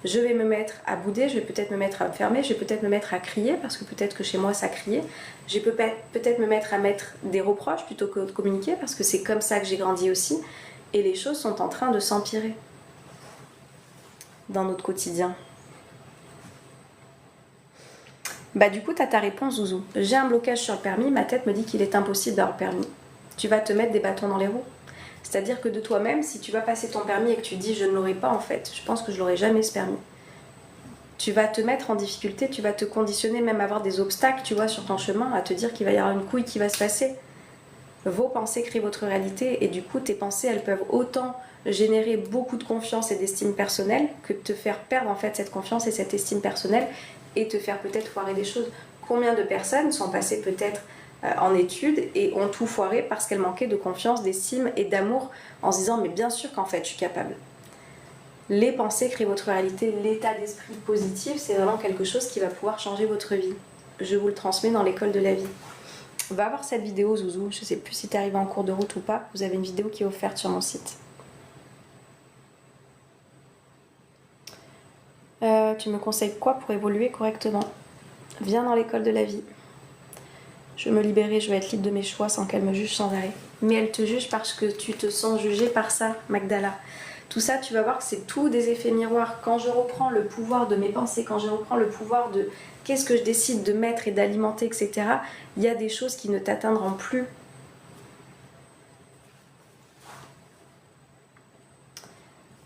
je vais me mettre à bouder, je vais peut-être me mettre à me fermer, je vais peut-être me mettre à crier, parce que peut-être que chez moi ça criait. Je vais peut-être me mettre à mettre des reproches plutôt que de communiquer, parce que c'est comme ça que j'ai grandi aussi. Et les choses sont en train de s'empirer dans notre quotidien. Bah du coup, tu as ta réponse, Zouzou. J'ai un blocage sur le permis, ma tête me dit qu'il est impossible d'avoir le permis. Tu vas te mettre des bâtons dans les roues. C'est-à-dire que de toi-même, si tu vas passer ton permis et que tu dis « je ne l'aurai pas en fait », je pense que je l'aurai jamais ce permis. Tu vas te mettre en difficulté, tu vas te conditionner, même à avoir des obstacles, tu vois, sur ton chemin, à te dire qu'il va y avoir une couille qui va se passer. Vos pensées créent votre réalité et du coup, tes pensées, elles peuvent autant générer beaucoup de confiance et d'estime personnelle que de te faire perdre en fait cette confiance et cette estime personnelle et te faire peut-être foirer des choses. Combien de personnes sont passées peut-être en études et ont tout foiré parce qu'elles manquaient de confiance, d'estime et d'amour en se disant mais bien sûr qu'en fait je suis capable. Les pensées créent votre réalité, l'état d'esprit positif c'est vraiment quelque chose qui va pouvoir changer votre vie. Je vous le transmets dans l'école de la vie. Va voir cette vidéo Zouzou, je sais plus si tu es arrivé en cours de route ou pas, vous avez une vidéo qui est offerte sur mon site. Tu me conseilles quoi pour évoluer correctement? Viens dans l'école de la vie. Je veux me libérer, je veux être libre de mes choix sans qu'elle me juge sans arrêt. Mais elle te juge parce que tu te sens jugée par ça, Magdala. Tout ça, tu vas voir que c'est tout des effets miroirs. Quand je reprends le pouvoir de mes pensées, quand je reprends le pouvoir de qu'est-ce que je décide de mettre et d'alimenter, etc., il y a des choses qui ne t'atteindront plus.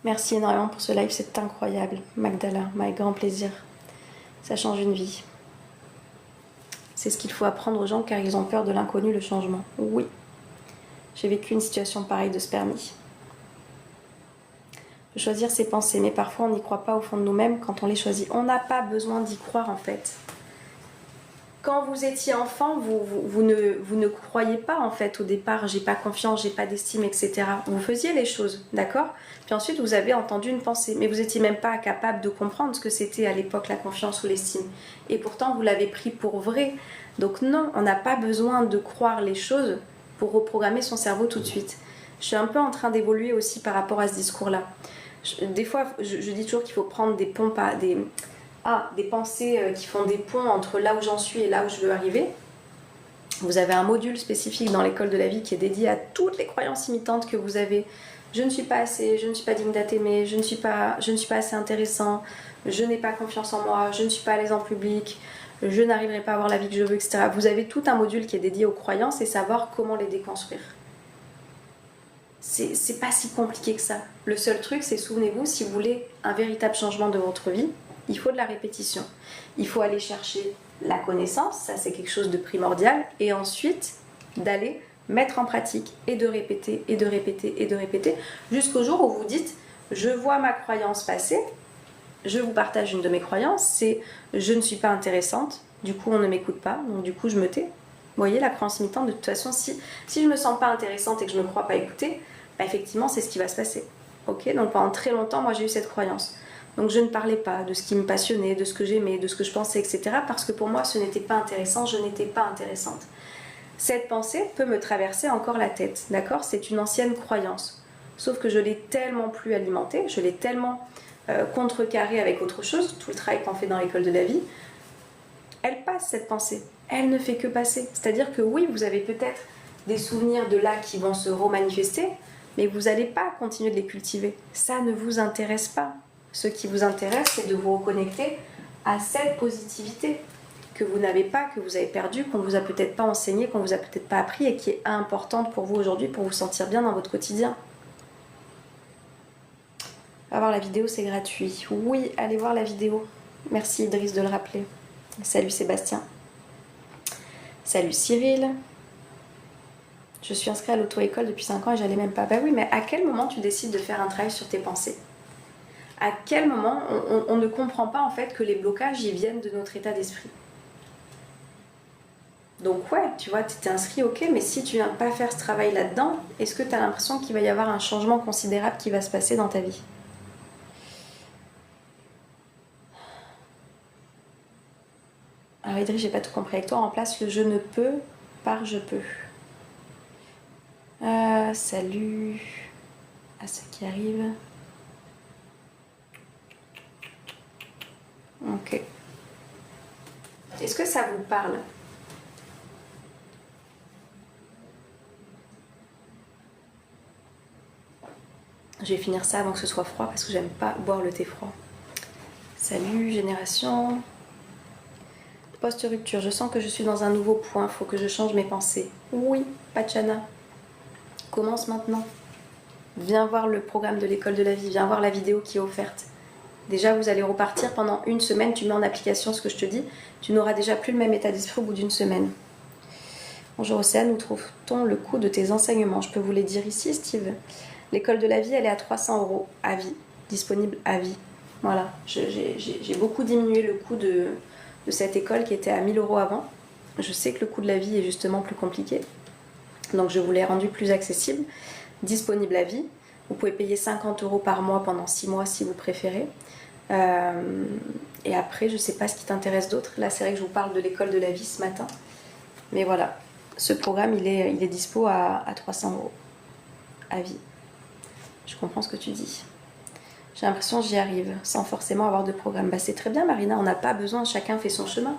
Merci énormément pour ce live, c'est incroyable. Magdala, avec grand plaisir. Ça change une vie. C'est ce qu'il faut apprendre aux gens car ils ont peur de l'inconnu, le changement. Oui, j'ai vécu une situation pareille de spermie. De choisir ses pensées, mais parfois on n'y croit pas au fond de nous-mêmes quand on les choisit. On n'a pas besoin d'y croire en fait. Quand vous étiez enfant, vous ne croyez pas en fait au départ, j'ai pas confiance, j'ai pas d'estime, etc. Vous faisiez les choses, d'accord? Puis ensuite vous avez entendu une pensée, mais vous n'étiez même pas capable de comprendre ce que c'était à l'époque la confiance ou l'estime. Et pourtant vous l'avez pris pour vrai. Donc non, on n'a pas besoin de croire les choses pour reprogrammer son cerveau tout de suite. Je suis un peu en train d'évoluer aussi par rapport à ce discours-là. Des fois, je dis toujours qu'il faut prendre des pompes à des pensées qui font des ponts entre là où j'en suis et là où je veux arriver. Vous avez un module spécifique dans l'école de la vie qui est dédié à toutes les croyances imitantes que vous avez. Je ne suis pas assez, je ne suis pas digne d'être aimé, je ne suis pas assez intéressant, je n'ai pas confiance en moi, je ne suis pas à l'aise en public, je n'arriverai pas à avoir la vie que je veux, etc. Vous avez tout un module qui est dédié aux croyances et savoir comment les déconstruire. C'est pas si compliqué que ça. Le seul truc, c'est, souvenez-vous, si vous voulez un véritable changement de votre vie, il faut de la répétition. Il faut aller chercher la connaissance, ça c'est quelque chose de primordial, et ensuite d'aller mettre en pratique et de répéter, et de répéter, et de répéter, jusqu'au jour où vous dites « je vois ma croyance passer », je vous partage une de mes croyances, c'est « je ne suis pas intéressante », du coup on ne m'écoute pas, donc du coup je me tais. Vous voyez, la croyance limitante, de toute façon, si je ne me sens pas intéressante et que je ne me crois pas écoutée, bah effectivement, c'est ce qui va se passer. Ok, donc pendant très longtemps, moi, j'ai eu cette croyance. Donc je ne parlais pas de ce qui me passionnait, de ce que j'aimais, de ce que je pensais, etc. Parce que pour moi, ce n'était pas intéressant, je n'étais pas intéressante. Cette pensée peut me traverser encore la tête, d'accord? C'est une ancienne croyance. Sauf que je l'ai tellement plus alimentée, je l'ai tellement contrecarrée avec autre chose, tout le travail qu'on fait dans l'école de la vie, elle passe cette pensée. Elle ne fait que passer. C'est-à-dire que oui, vous avez peut-être des souvenirs de là qui vont se remanifester, mais vous n'allez pas continuer de les cultiver. Ça ne vous intéresse pas. Ce qui vous intéresse, c'est de vous reconnecter à cette positivité que vous n'avez pas, que vous avez perdue, qu'on ne vous a peut-être pas enseigné, qu'on ne vous a peut-être pas appris et qui est importante pour vous aujourd'hui pour vous sentir bien dans votre quotidien. Va voir la vidéo, c'est gratuit. Oui, allez voir la vidéo. Merci Idriss de le rappeler. Salut Sébastien. Salut Cyril. Je suis inscrite à l'auto-école depuis 5 ans et j'allais même pas. Bah oui, mais à quel moment tu décides de faire un travail sur tes pensées? À quel moment on ne comprend pas en fait que les blocages ils viennent de notre état d'esprit? Donc ouais, tu vois, tu t'es inscrit, ok, mais si tu viens pas faire ce travail là-dedans, est-ce que tu as l'impression qu'il va y avoir un changement considérable qui va se passer dans ta vie? Alors Idriss, j'ai pas tout compris avec toi, remplace le je ne peux par je peux. Salut à ceux qui arrivent. Ok. Est-ce que ça vous parle? Je vais finir ça avant que ce soit froid parce que j'aime pas boire le thé froid. Salut génération. Post-rupture, je sens que je suis dans un nouveau point, faut que je change mes pensées. Oui, Pachana. Commence maintenant. Viens voir le programme de l'école de la vie, viens voir la vidéo qui est offerte. Déjà, vous allez repartir pendant une semaine, tu mets en application ce que je te dis, tu n'auras déjà plus le même état d'esprit au bout d'une semaine. Bonjour Océane, où trouve-t-on le coût de tes enseignements? Je peux vous les dire ici, Steve. L'école de la vie, elle est à 300 € à vie, disponible à vie. Voilà, j'ai beaucoup diminué le coût de cette école qui était à 1000 € avant. Je sais que le coût de la vie est justement plus compliqué, donc je vous l'ai rendu plus accessible, disponible à vie. Vous pouvez payer 50 € par mois pendant 6 mois si vous préférez. Et après, je ne sais pas ce qui t'intéresse d'autre. Là, c'est vrai que je vous parle de l'école de la vie ce matin. Mais voilà, ce programme, il est dispo à 300 € à vie. Je comprends ce que tu dis. J'ai l'impression que j'y arrive sans forcément avoir de programme. Bah, c'est très bien Marina, on n'a pas besoin, chacun fait son chemin.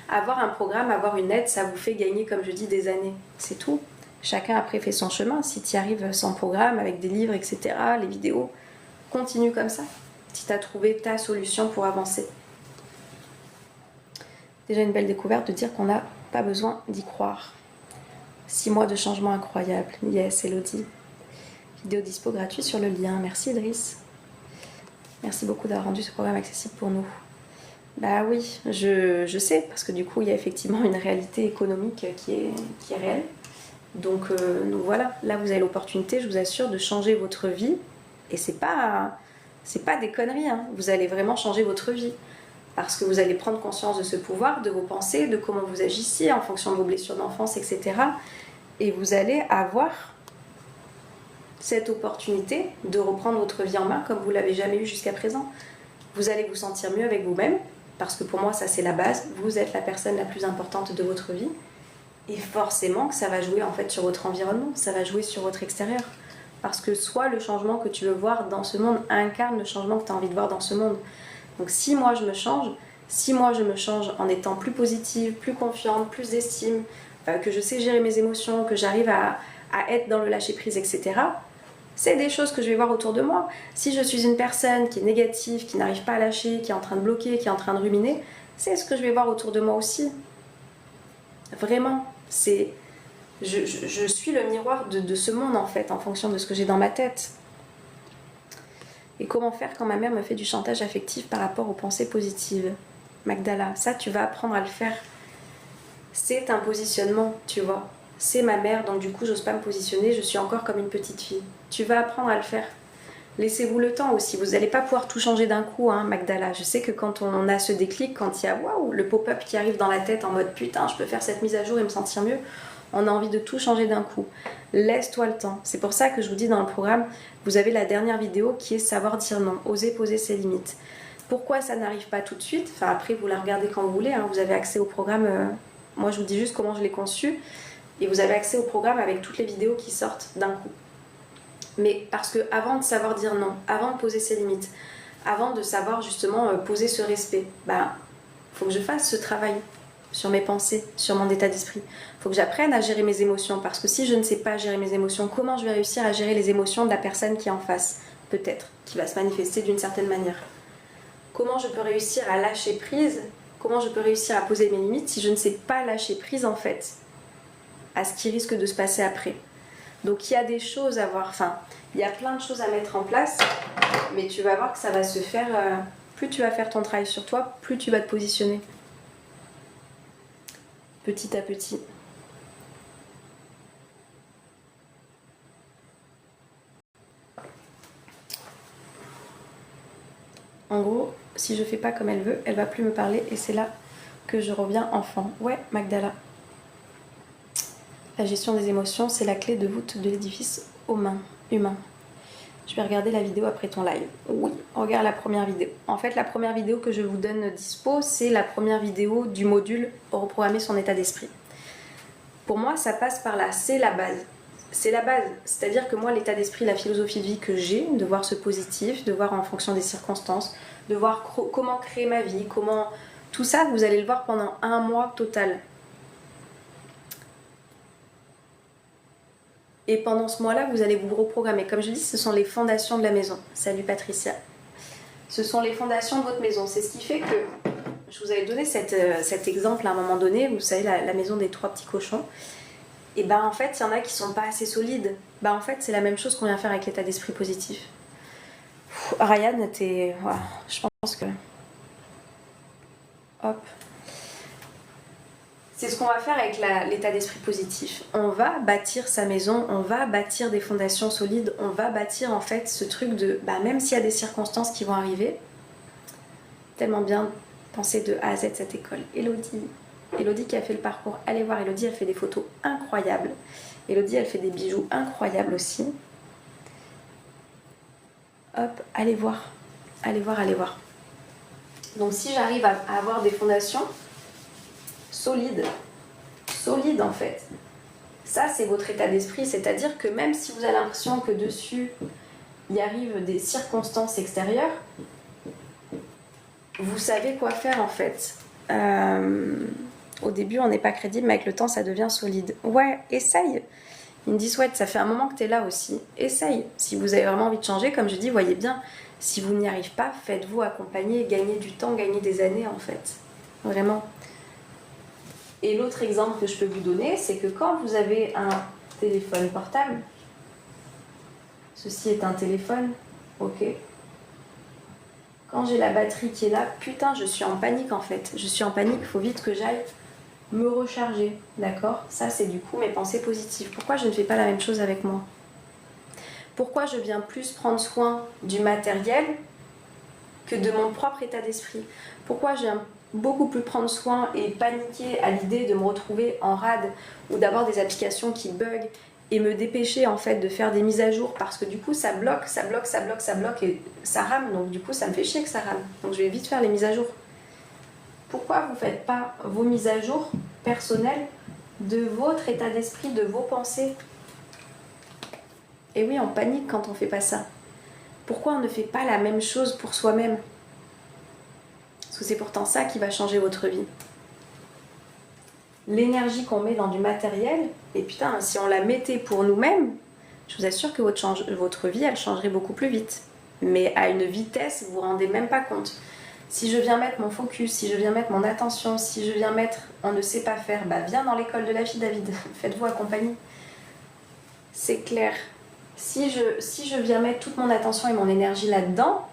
Avoir un programme, avoir une aide, ça vous fait gagner, comme je dis, des années. C'est tout. Chacun après fait son chemin. Si tu y arrives sans programme, avec des livres, etc., les vidéos, continue comme ça. Si tu as trouvé ta solution pour avancer. Déjà une belle découverte de dire qu'on n'a pas besoin d'y croire. 6 mois de changement incroyable. Yes, Elodie. Vidéo dispo gratuit sur le lien. Merci Idriss. Merci beaucoup d'avoir rendu ce programme accessible pour nous. Bah oui, je sais, parce que du coup, il y a effectivement une réalité économique qui est réelle. Donc voilà, là vous avez l'opportunité, je vous assure, de changer votre vie. Et c'est pas des conneries, hein. Vous allez vraiment changer votre vie. Parce que vous allez prendre conscience de ce pouvoir, de vos pensées, de comment vous agissez en fonction de vos blessures d'enfance, etc. Et vous allez avoir cette opportunité de reprendre votre vie en main comme vous l'avez jamais eu jusqu'à présent. Vous allez vous sentir mieux avec vous-même, parce que pour moi ça c'est la base, vous êtes la personne la plus importante de votre vie, et forcément que ça va jouer en fait sur votre environnement, ça va jouer sur votre extérieur, parce que soit le changement que tu veux voir dans ce monde incarne le changement que tu as envie de voir dans ce monde. Donc si moi je me change en étant plus positive, plus confiante, plus d'estime, que je sais gérer mes émotions, que j'arrive à être dans le lâcher prise, etc., c'est des choses que je vais voir autour de moi. Si je suis une personne qui est négative, qui n'arrive pas à lâcher, qui est en train de bloquer, qui est en train de ruminer, c'est ce que je vais voir autour de moi aussi. Vraiment, je suis le miroir de ce monde en fait, en fonction de ce que j'ai dans ma tête. Et comment faire quand ma mère me fait du chantage affectif par rapport aux pensées positives? Magdala, ça tu vas apprendre à le faire. C'est un positionnement, tu vois. C'est ma mère, donc du coup j'ose pas me positionner, je suis encore comme une petite fille. Tu vas apprendre à le faire. Laissez-vous le temps aussi, vous n'allez pas pouvoir tout changer d'un coup, hein, Magdala. Je sais que quand on a ce déclic, quand il y a waouh, le pop-up qui arrive dans la tête en mode putain, je peux faire cette mise à jour et me sentir mieux, on a envie de tout changer d'un coup. Laisse-toi le temps. C'est pour ça que je vous dis dans le programme, vous avez la dernière vidéo qui est savoir dire non, oser poser ses limites. Pourquoi ça n'arrive pas tout de suite? Enfin après vous la regardez quand vous voulez, hein, vous avez accès au programme, moi je vous dis juste comment je l'ai conçu, et vous avez accès au programme avec toutes les vidéos qui sortent d'un coup. Mais parce que avant de savoir dire non, avant de poser ses limites, avant de savoir justement poser ce respect, faut que je fasse ce travail sur mes pensées, sur mon état d'esprit. Faut que j'apprenne à gérer mes émotions, parce que si je ne sais pas gérer mes émotions, comment je vais réussir à gérer les émotions de la personne qui est en face, peut-être, qui va se manifester d'une certaine manière? Comment je peux réussir à lâcher prise? Comment je peux réussir à poser mes limites si je ne sais pas lâcher prise en fait à ce qui risque de se passer après? Donc il y a des choses à voir, enfin il y a plein de choses à mettre en place, mais tu vas voir que ça va se faire, plus tu vas faire ton travail sur toi, plus tu vas te positionner petit à petit. En gros, si je fais pas comme elle veut, elle va plus me parler, et c'est là que je reviens enfant. Ouais, Magdala. La gestion des émotions, c'est la clé de voûte de l'édifice humain. Je vais regarder la vidéo après ton live. Oui, regarde la première vidéo. En fait, la première vidéo que je vous donne dispo, c'est la première vidéo du module reprogrammer son état d'esprit. Pour moi, ça passe par là, c'est la base. C'est la base, c'est-à-dire que moi, l'état d'esprit, la philosophie de vie que j'ai, de voir ce positif, de voir en fonction des circonstances, de voir comment créer ma vie, comment... Tout ça, vous allez le voir pendant 1 mois total. Et pendant ce mois-là, vous allez vous reprogrammer. Comme je dis, ce sont les fondations de la maison. Salut Patricia. Ce sont les fondations de votre maison. C'est ce qui fait que... Je vous avais donné cet exemple à un moment donné. Vous savez, la maison des 3 petits cochons. Et en fait, il y en a qui sont pas assez solides. En fait, c'est la même chose qu'on vient faire avec l'état d'esprit positif. Ryan, t'es... Voilà, je pense que... Hop. C'est ce qu'on va faire avec l'état d'esprit positif. On va bâtir sa maison, on va bâtir des fondations solides, on va bâtir en fait ce truc de... même s'il y a des circonstances qui vont arriver, tellement bien penser de A à Z cette école. Elodie qui a fait le parcours, allez voir Elodie, elle fait des photos incroyables. Elodie, elle fait des bijoux incroyables aussi. Hop, allez voir. Donc si j'arrive à avoir des fondations solides en fait, ça c'est votre état d'esprit, c'est-à-dire que même si vous avez l'impression que dessus il arrive des circonstances extérieures, vous savez quoi faire en fait. Au début on n'est pas crédible, mais avec le temps ça devient solide. Ouais, essaye. Ils me disent ouais, ça fait un moment que tu es là aussi, essaye. Si vous avez vraiment envie de changer, comme je dis, voyez bien, si vous n'y arrivez pas, faites-vous accompagner, gagnez du temps, gagnez des années en fait, vraiment. Et l'autre exemple que je peux vous donner, c'est que quand vous avez un téléphone portable, ceci est un téléphone, ok, Quand j'ai la batterie qui est là, putain, je suis en panique en fait. Je suis en panique, il faut vite que j'aille me recharger, d'accord? Ça, c'est du coup mes pensées positives. Pourquoi je ne fais pas la même chose avec moi? Pourquoi je viens plus prendre soin du matériel que de mon propre état d'esprit? Pourquoi je viens beaucoup plus prendre soin et paniquer à l'idée de me retrouver en rade ou d'avoir des applications qui bug et me dépêcher en fait de faire des mises à jour parce que du coup ça bloque et ça rame, donc du coup ça me fait chier que ça rame, donc je vais vite faire les mises à jour. Pourquoi vous ne faites pas vos mises à jour personnelles de votre état d'esprit, de vos pensées? Et oui, on panique quand on ne fait pas ça. Pourquoi on ne fait pas la même chose pour soi-même? Parce que c'est pourtant ça qui va changer votre vie. L'énergie qu'on met dans du matériel, et putain, si on la mettait pour nous-mêmes, je vous assure que votre vie, elle changerait beaucoup plus vite. Mais à une vitesse, vous vous rendez même pas compte. Si je viens mettre mon focus, si je viens mettre mon attention, si je viens mettre on ne sait pas faire, bah viens dans l'école de la vie, David, faites-vous accompagner. C'est clair. Si je viens mettre toute mon attention et mon énergie là-dedans,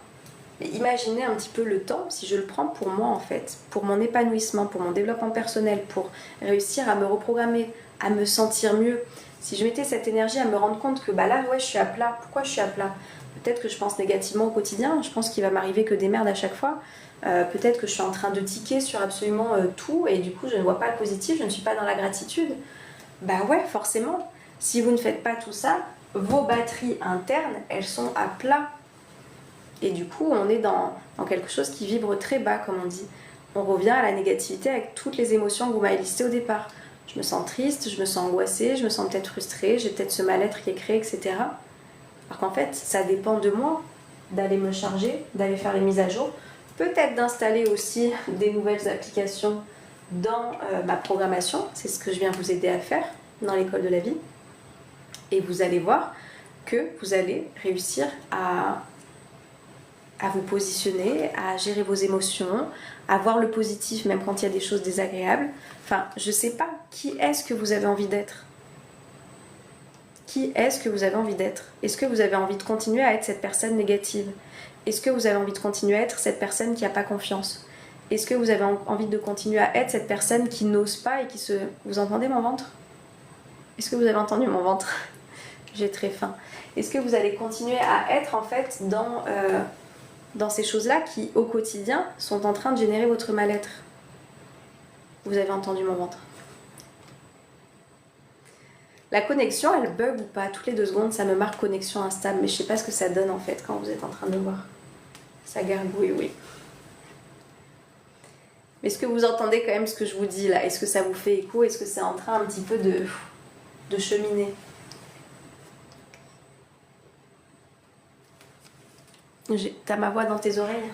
imaginez un petit peu le temps, si je le prends pour moi en fait, pour mon épanouissement, pour mon développement personnel, pour réussir à me reprogrammer, à me sentir mieux. Si je mettais cette énergie à me rendre compte que bah là, ouais, je suis à plat. Pourquoi je suis à plat? Peut-être que je pense négativement au quotidien, je pense qu'il va m'arriver que des merdes à chaque fois. Peut-être que je suis en train de tiquer sur absolument tout et du coup je ne vois pas le positif, je ne suis pas dans la gratitude. Bah ouais, forcément. Si vous ne faites pas tout ça, vos batteries internes, elles sont à plat. Et du coup, on est dans quelque chose qui vibre très bas, comme on dit. On revient à la négativité avec toutes les émotions que vous m'avez listées au départ. Je me sens triste, je me sens angoissée, je me sens peut-être frustrée, j'ai peut-être ce mal-être qui est créé, etc. Alors qu'en fait, ça dépend de moi d'aller me charger, d'aller faire les mises à jour, peut-être d'installer aussi des nouvelles applications dans ma programmation. C'est ce que je viens vous aider à faire dans l'école de la vie. Et vous allez voir que vous allez réussir à vous positionner, à gérer vos émotions, à voir le positif même quand il y a des choses désagréables. Enfin, je sais pas, qui est-ce que vous avez envie d'être? Qui est-ce que vous avez envie d'être? Est-ce que vous avez envie de continuer à être cette personne négative? Est-ce que vous avez envie de continuer à être cette personne qui n'a pas confiance? Est-ce que vous avez envie de continuer à être cette personne qui n'ose pas et qui se... Vous entendez mon ventre? Est-ce que vous avez entendu mon ventre? J'ai très faim. Est-ce que vous allez continuer à être en fait dans ces choses-là qui, au quotidien, sont en train de générer votre mal-être? Vous avez entendu mon ventre. La connexion, elle bug ou pas? Toutes les 2 secondes, ça me marque connexion instable, mais je sais pas ce que ça donne en fait quand vous êtes en train de voir. Ça gargouille, oui. Mais est-ce que vous entendez quand même ce que je vous dis là? Est-ce que ça vous fait écho? Est-ce que c'est en train un petit peu de cheminer? T'as ma voix dans tes oreilles?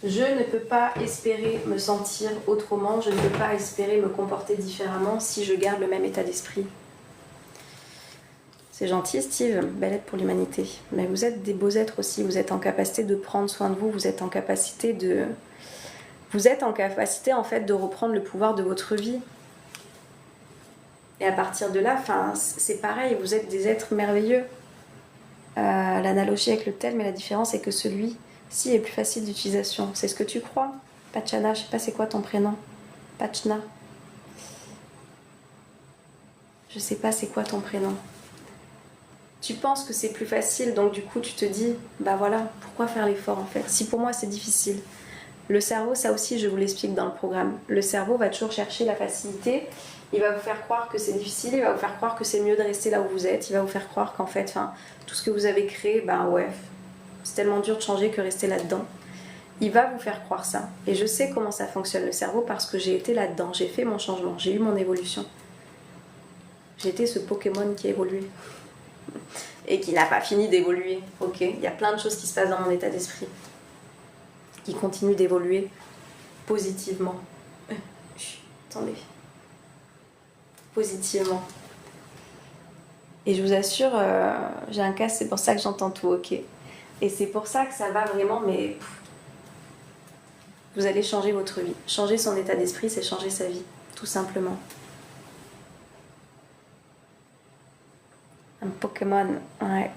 Je ne peux pas espérer me sentir autrement, je ne peux pas espérer me comporter différemment si je garde le même état d'esprit. C'est gentil Steve, belle aide pour l'humanité. Mais vous êtes des beaux êtres aussi, vous êtes en capacité de prendre soin de vous, vous êtes en capacité en fait de reprendre le pouvoir de votre vie. Et à partir de là, c'est pareil, vous êtes des êtres merveilleux. L'analogie avec le tel, mais la différence est que celui-ci est plus facile d'utilisation. C'est ce que tu crois? Pachana, je sais pas c'est quoi ton prénom. Pachna. Je sais pas c'est quoi ton prénom. Tu penses que c'est plus facile, donc du coup tu te dis, bah voilà, pourquoi faire l'effort en fait? Si pour moi c'est difficile. Le cerveau, ça aussi je vous l'explique dans le programme. Le cerveau va toujours chercher la facilité. Il va vous faire croire que c'est difficile, il va vous faire croire que c'est mieux de rester là où vous êtes, il va vous faire croire qu'en fait, tout ce que vous avez créé, ben ouais, c'est tellement dur de changer que rester là-dedans. Il va vous faire croire ça. Et je sais comment ça fonctionne le cerveau parce que j'ai été là-dedans, j'ai fait mon changement, j'ai eu mon évolution. J'ai été ce Pokémon qui a évolué. Et qui n'a pas fini d'évoluer, ok? Il y a plein de choses qui se passent dans mon état d'esprit, qui continuent d'évoluer positivement. Attendez. Positivement. Et je vous assure, j'ai un casque, c'est pour ça que j'entends tout, ok. Et c'est pour ça que ça va vraiment, mais Vous allez changer votre vie. Changer son état d'esprit, c'est changer sa vie, tout simplement. Un Pokémon, ouais.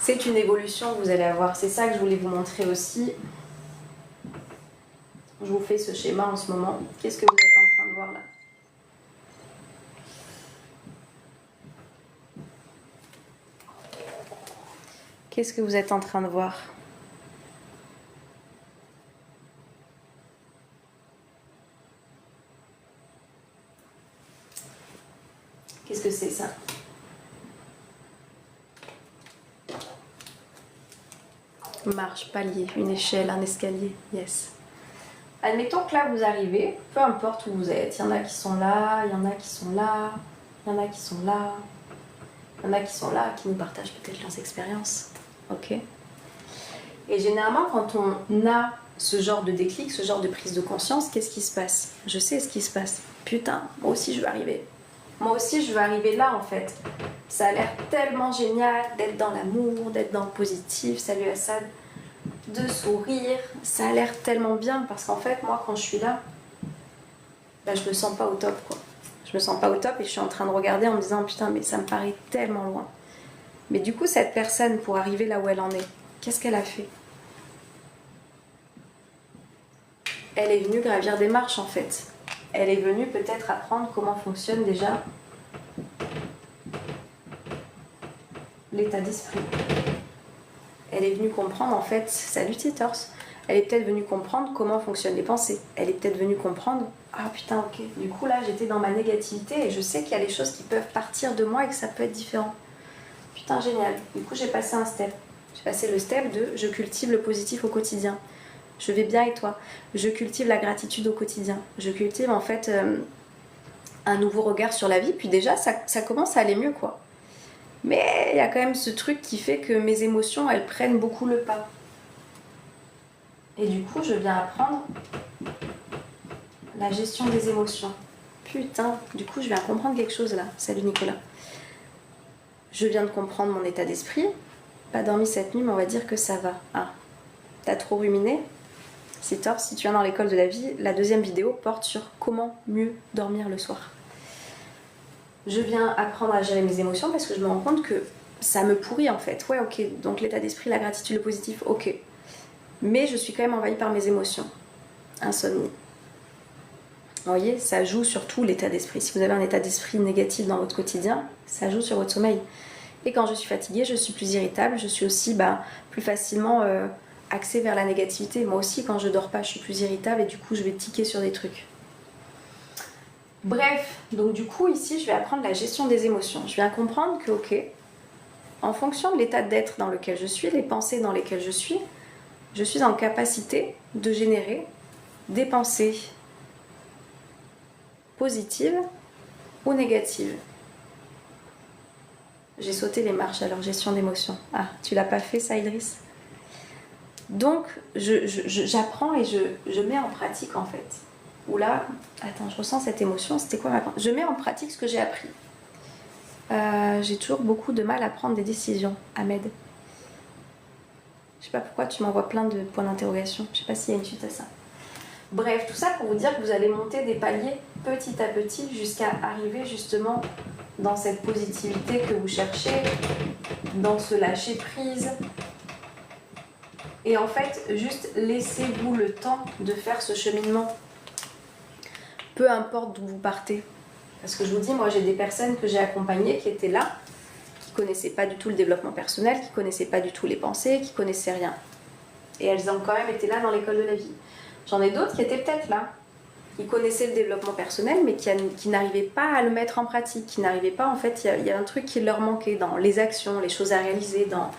C'est une évolution que vous allez avoir. C'est ça que je voulais vous montrer aussi. Je vous fais ce schéma en ce moment. Qu'est-ce que vous êtes en train de voir là? Qu'est-ce que vous êtes en train de voir? Qu'est-ce que c'est ça? Marche, palier, une échelle, un escalier, yes. Admettons que là vous arrivez, peu importe où vous êtes, il y en a qui sont là, il y en a qui sont là, il y en a qui sont là, il y en a qui sont là, qui nous partagent peut-être leurs expériences, ok? Et généralement quand on a ce genre de déclic, ce genre de prise de conscience, qu'est-ce qui se passe? Je sais ce qui se passe. Putain, moi aussi je veux arriver. Moi aussi je veux arriver là en fait. Ça a l'air tellement génial d'être dans l'amour, d'être dans le positif, salut Assad, de sourire, ça a l'air tellement bien parce qu'en fait moi quand je suis là, bah, je me sens pas au top quoi. Je me sens pas au top et je suis en train de regarder en me disant putain mais ça me paraît tellement loin. Mais du coup cette personne pour arriver là où elle en est, qu'est-ce qu'elle a fait? Elle est venue gravir des marches en fait. Elle est venue peut-être apprendre comment fonctionne déjà l'état d'esprit. Elle est venue comprendre en fait, salut T-Torse, elle est peut-être venue comprendre comment fonctionnent les pensées. Elle est peut-être venue comprendre, ah putain ok, du coup là j'étais dans ma négativité et je sais qu'il y a des choses qui peuvent partir de moi et que ça peut être différent. Putain génial, du coup j'ai passé un step. J'ai passé le step de je cultive le positif au quotidien. Je vais bien et toi. Je cultive la gratitude au quotidien. Je cultive en fait un nouveau regard sur la vie. Puis déjà, ça commence à aller mieux quoi. Mais il y a quand même ce truc qui fait que mes émotions, elles prennent beaucoup le pas. Et du coup, je viens apprendre la gestion des émotions. Putain, du coup, je viens comprendre quelque chose là. Salut Nicolas. Je viens de comprendre mon état d'esprit. Pas dormi cette nuit, mais on va dire que ça va. Ah, t'as trop ruminé? Si tu viens dans l'école de la vie, la deuxième vidéo porte sur comment mieux dormir le soir. Je viens apprendre à gérer mes émotions parce que je me rends compte que ça me pourrit en fait. Ouais, ok, donc l'état d'esprit, la gratitude, le positif, ok. Mais je suis quand même envahie par mes émotions. Insomnie. Vous voyez, ça joue sur tout l'état d'esprit. Si vous avez un état d'esprit négatif dans votre quotidien, ça joue sur votre sommeil. Et quand je suis fatiguée, je suis plus irritable, je suis aussi plus facilement axée vers la négativité. Moi aussi, quand je dors pas, je suis plus irritable et du coup, je vais tiquer sur des trucs. Bref, donc du coup, ici, je vais apprendre la gestion des émotions. Je viens comprendre que, ok, en fonction de l'état d'être dans lequel je suis, les pensées dans lesquelles je suis en capacité de générer des pensées positives ou négatives. J'ai sauté les marches, alors gestion d'émotions. Ah, tu l'as pas fait ça, Idriss? Donc, j'apprends et je mets en pratique en fait. Ou là, attends, je ressens cette émotion, c'était quoi ma pensée? Je mets en pratique ce que j'ai appris. J'ai toujours beaucoup de mal à prendre des décisions, Ahmed. Je sais pas pourquoi tu m'envoies plein de points d'interrogation. Je sais pas s'il y a une suite à ça. Bref, tout ça pour vous dire que vous allez monter des paliers petit à petit jusqu'à arriver justement dans cette positivité que vous cherchez, dans ce lâcher prise. Et en fait, juste laissez-vous le temps de faire ce cheminement. Peu importe d'où vous partez. Parce que je vous dis, moi j'ai des personnes que j'ai accompagnées qui étaient là, qui connaissaient pas du tout le développement personnel, qui connaissaient pas du tout les pensées, qui connaissaient rien. Et elles ont quand même été là dans l'école de la vie. J'en ai d'autres qui étaient peut-être là, qui connaissaient le développement personnel, mais qui n'arrivaient pas à le mettre en pratique, qui n'arrivaient pas, en fait, il y a un truc qui leur manquait dans les actions, les choses à réaliser, dans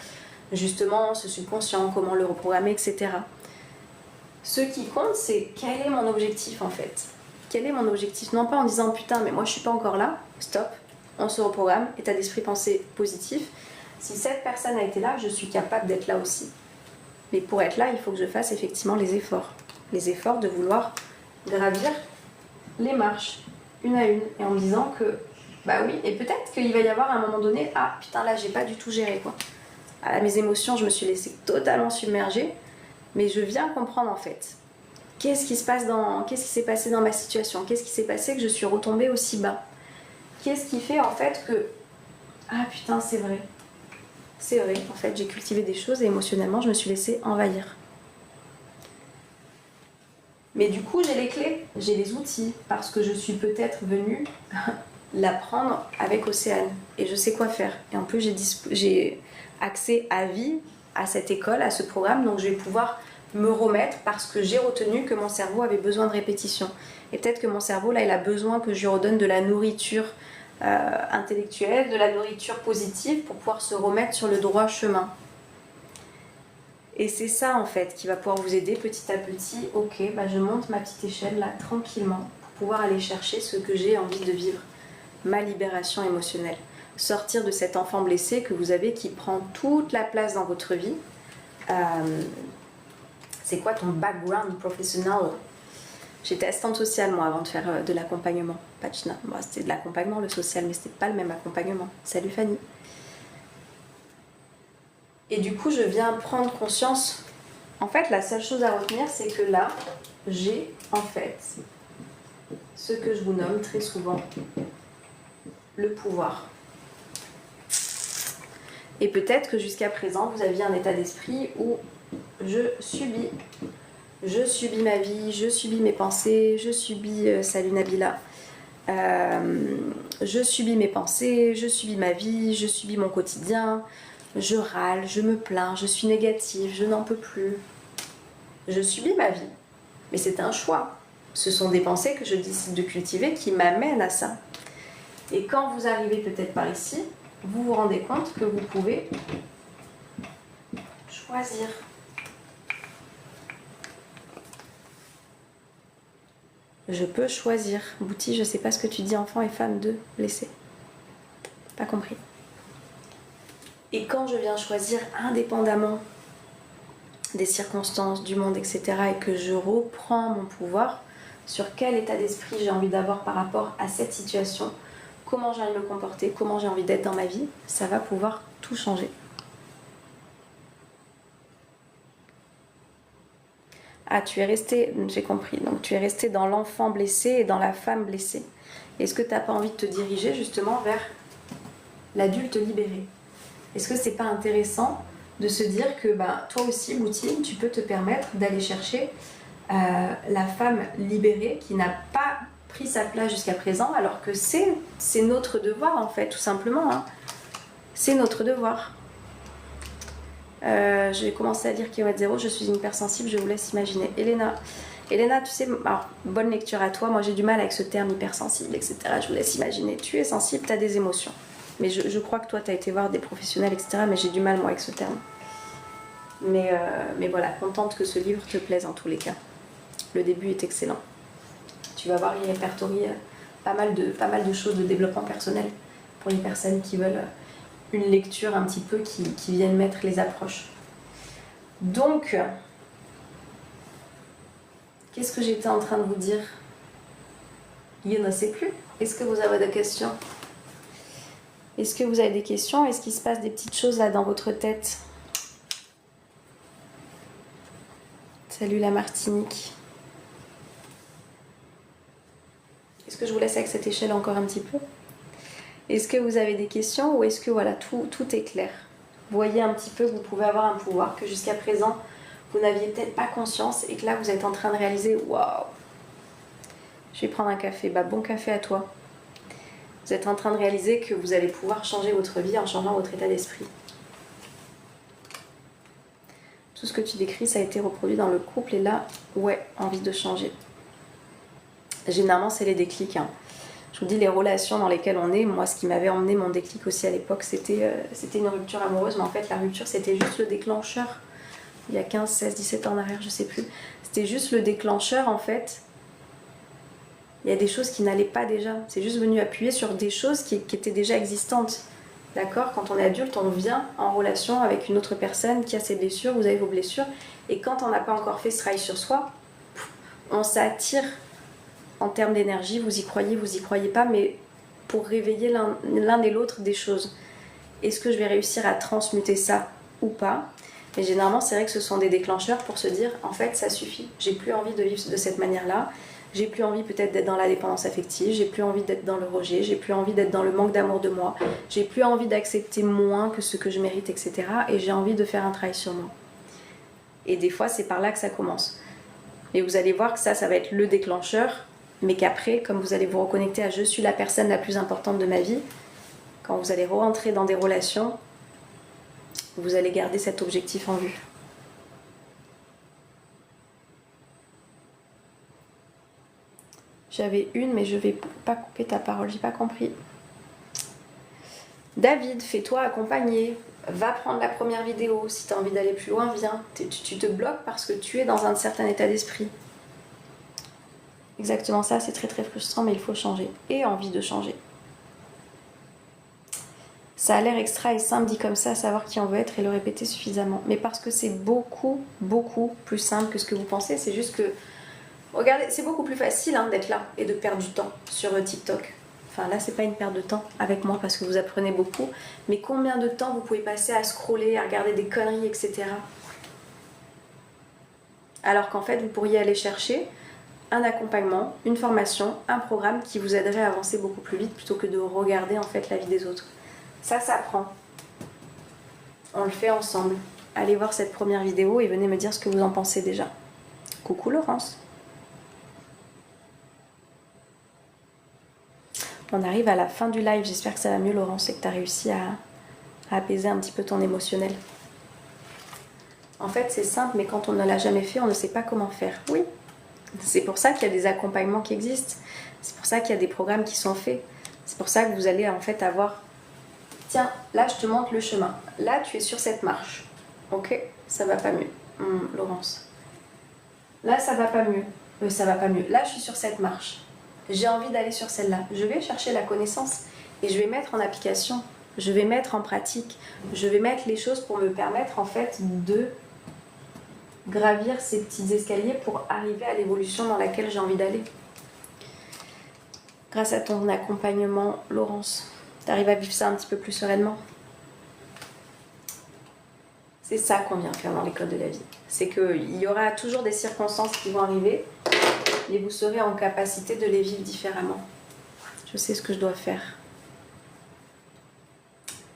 justement ce subconscient, comment le reprogrammer, etc. Ce qui compte, c'est quel est mon objectif, en fait. Quel est mon objectif? Non pas en disant putain, mais moi je suis pas encore là, stop, on se reprogramme, état d'esprit, pensée positif. Si cette personne a été là, je suis capable d'être là aussi. Mais pour être là, il faut que je fasse effectivement les efforts. Les efforts de vouloir gravir les marches, une à une, et en me disant que, bah oui, et peut-être qu'il va y avoir à un moment donné, ah putain là j'ai pas du tout géré quoi. À mes émotions, je me suis laissée totalement submerger, Mais je viens comprendre en fait. Qu'est-ce qui s'est passé dans ma situation? Qu'est-ce qui s'est passé que je suis retombée aussi bas? Qu'est-ce qui fait en fait que... Ah putain, c'est vrai. C'est vrai, en fait, j'ai cultivé des choses et émotionnellement, je me suis laissée envahir. Mais du coup, j'ai les clés, j'ai les outils, parce que je suis peut-être venue l'apprendre avec Océane. Et je sais quoi faire. Et en plus, j'ai accès à vie à cette école, à ce programme, donc je vais pouvoir me remettre parce que j'ai retenu que mon cerveau avait besoin de répétition. Et peut-être que mon cerveau, là, il a besoin que je lui redonne de la nourriture intellectuelle, de la nourriture positive pour pouvoir se remettre sur le droit chemin. Et c'est ça en fait qui va pouvoir vous aider petit à petit. Ok, bah je monte ma petite échelle là tranquillement pour pouvoir aller chercher ce que j'ai envie de vivre, ma libération émotionnelle. Sortir de cet enfant blessé que vous avez qui prend toute la place dans votre vie. C'est quoi ton background professionnel? J'étais assistante sociale moi avant de faire de l'accompagnement. Moi, c'était de l'accompagnement, le social, mais c'était pas le même accompagnement. Salut Fanny. Et du coup, je viens prendre conscience. En fait, la seule chose à retenir, c'est que là, j'ai en fait ce que je vous nomme très souvent le pouvoir. Et peut-être que jusqu'à présent, vous aviez un état d'esprit où je subis ma vie, je subis mes pensées, je subis, salut Nabila, je subis mes pensées, je subis ma vie, je subis mon quotidien, je râle, je me plains, je suis négative, je n'en peux plus. Je subis ma vie, mais c'est un choix. Ce sont des pensées que je décide de cultiver qui m'amènent à ça. Et quand vous arrivez peut-être par ici, vous vous rendez compte que vous pouvez choisir. Je peux choisir. Bouti, je sais pas ce que tu dis, enfant et femme de blessés. Pas compris. Et quand je viens choisir indépendamment des circonstances, du monde, etc., et que je reprends mon pouvoir sur quel état d'esprit j'ai envie d'avoir par rapport à cette situation, comment j'ai envie de me comporter, comment j'ai envie d'être dans ma vie, ça va pouvoir tout changer. Ah, tu es resté, j'ai compris, donc tu es resté dans l'enfant blessé et dans la femme blessée. Est-ce que tu n'as pas envie de te diriger justement vers l'adulte libéré? Est-ce que c'est pas intéressant de se dire que toi aussi, Boutine, tu peux te permettre d'aller chercher la femme libérée qui n'a pas pris sa place jusqu'à présent, alors que c'est notre devoir en fait, tout simplement. Hein. C'est notre devoir. J'ai commencé à lire kilomètre zéro, je suis une hypersensible, je vous laisse imaginer. Elena, tu sais, alors, bonne lecture à toi, moi j'ai du mal avec ce terme hypersensible, etc. Je vous laisse imaginer. Tu es sensible, tu as des émotions. Mais je crois que toi, tu as été voir des professionnels, etc. Mais j'ai du mal, moi, avec ce terme. Mais voilà, contente que ce livre te plaise en tous les cas. Le début est excellent. Tu vas voir, il répertorie pas mal de choses de développement personnel pour les personnes qui veulent une lecture un petit peu qui viennent mettre les approches. Donc, qu'est-ce que j'étais en train de vous dire? Je ne sais plus. Est-ce que vous avez des questions? Est-ce que vous avez des questions? Est-ce qu'il se passe des petites choses là dans votre tête? Salut la Martinique. Est-ce que je vous laisse avec cette échelle encore un petit peu? Est-ce que vous avez des questions ou est-ce que voilà, tout est clair? Vous voyez un petit peu que vous pouvez avoir un pouvoir que jusqu'à présent vous n'aviez peut-être pas conscience et que là vous êtes en train de réaliser waouh, je vais prendre un café. Bon café à toi. Vous êtes en train de réaliser que vous allez pouvoir changer votre vie en changeant votre état d'esprit. Tout ce que tu décris, ça a été reproduit dans le couple et là, ouais, envie de changer. Généralement, c'est les déclics. Hein. Je vous dis, les relations dans lesquelles on est, moi, ce qui m'avait emmené mon déclic aussi à l'époque, c'était une rupture amoureuse, mais en fait, la rupture, c'était juste le déclencheur. Il y a 15, 16, 17 ans en arrière, je sais plus. C'était juste le déclencheur, en fait. Il y a des choses qui n'allaient pas déjà. C'est juste venu appuyer sur des choses qui étaient déjà existantes. D'accord? Quand on est adulte, on vient en relation avec une autre personne qui a ses blessures, vous avez vos blessures. Et quand on n'a pas encore fait ce travail sur soi, on s'attire en termes d'énergie, vous y croyez pas, mais pour réveiller l'un et l'autre des choses. Est-ce que je vais réussir à transmuter ça ou pas? Mais généralement, c'est vrai que ce sont des déclencheurs pour se dire, en fait, ça suffit. J'ai plus envie de vivre de cette manière-là. J'ai plus envie peut-être d'être dans la dépendance affective. J'ai plus envie d'être dans le rejet. J'ai plus envie d'être dans le manque d'amour de moi. J'ai plus envie d'accepter moins que ce que je mérite, etc. Et j'ai envie de faire un travail sur moi. Et des fois, c'est par là que ça commence. Et vous allez voir que ça va être le déclencheur. Mais qu'après, comme vous allez vous reconnecter à « je suis la personne la plus importante de ma vie », quand vous allez rentrer dans des relations, vous allez garder cet objectif en vue. J'avais une, mais je vais pas couper ta parole, j'ai pas compris. David, fais-toi accompagner. Va prendre la première vidéo. Si tu as envie d'aller plus loin, viens. Tu te bloques parce que tu es dans un certain état d'esprit. Exactement ça, c'est très très frustrant, mais il faut changer. Et envie de changer. Ça a l'air extra et simple dit comme ça, savoir qui on veut être et le répéter suffisamment. Mais parce que c'est beaucoup, beaucoup plus simple que ce que vous pensez. C'est juste que, regardez, c'est beaucoup plus facile d'être là et de perdre du temps sur TikTok. Enfin là, c'est pas une perte de temps avec moi parce que vous apprenez beaucoup. Mais combien de temps vous pouvez passer à scroller, à regarder des conneries, etc. Alors qu'en fait, vous pourriez aller chercher un accompagnement, une formation, un programme qui vous aiderait à avancer beaucoup plus vite plutôt que de regarder en fait la vie des autres. Ça s'apprend. On le fait ensemble. Allez voir cette première vidéo et venez me dire ce que vous en pensez déjà. Coucou Laurence. On arrive à la fin du live. J'espère que ça va mieux Laurence et que tu as réussi à apaiser un petit peu ton émotionnel. En fait, c'est simple, mais quand on ne l'a jamais fait, on ne sait pas comment faire. Oui. C'est pour ça qu'il y a des accompagnements qui existent. C'est pour ça qu'il y a des programmes qui sont faits. C'est pour ça que vous allez en fait avoir... Tiens, là je te montre le chemin. Là tu es sur cette marche. Ok, ça va pas mieux. Laurence. Là ça va pas mieux. Ça va pas mieux. Là je suis sur cette marche. J'ai envie d'aller sur celle-là. Je vais chercher la connaissance et je vais mettre en application. Je vais mettre en pratique. Je vais mettre les choses pour me permettre en fait de gravir ces petits escaliers pour arriver à l'évolution dans laquelle j'ai envie d'aller. Grâce à ton accompagnement, Laurence. T'arrives à vivre ça un petit peu plus sereinement. C'est ça qu'on vient faire dans l'école de la vie. C'est qu'il y aura toujours des circonstances qui vont arriver et vous serez en capacité de les vivre différemment. Je sais ce que je dois faire.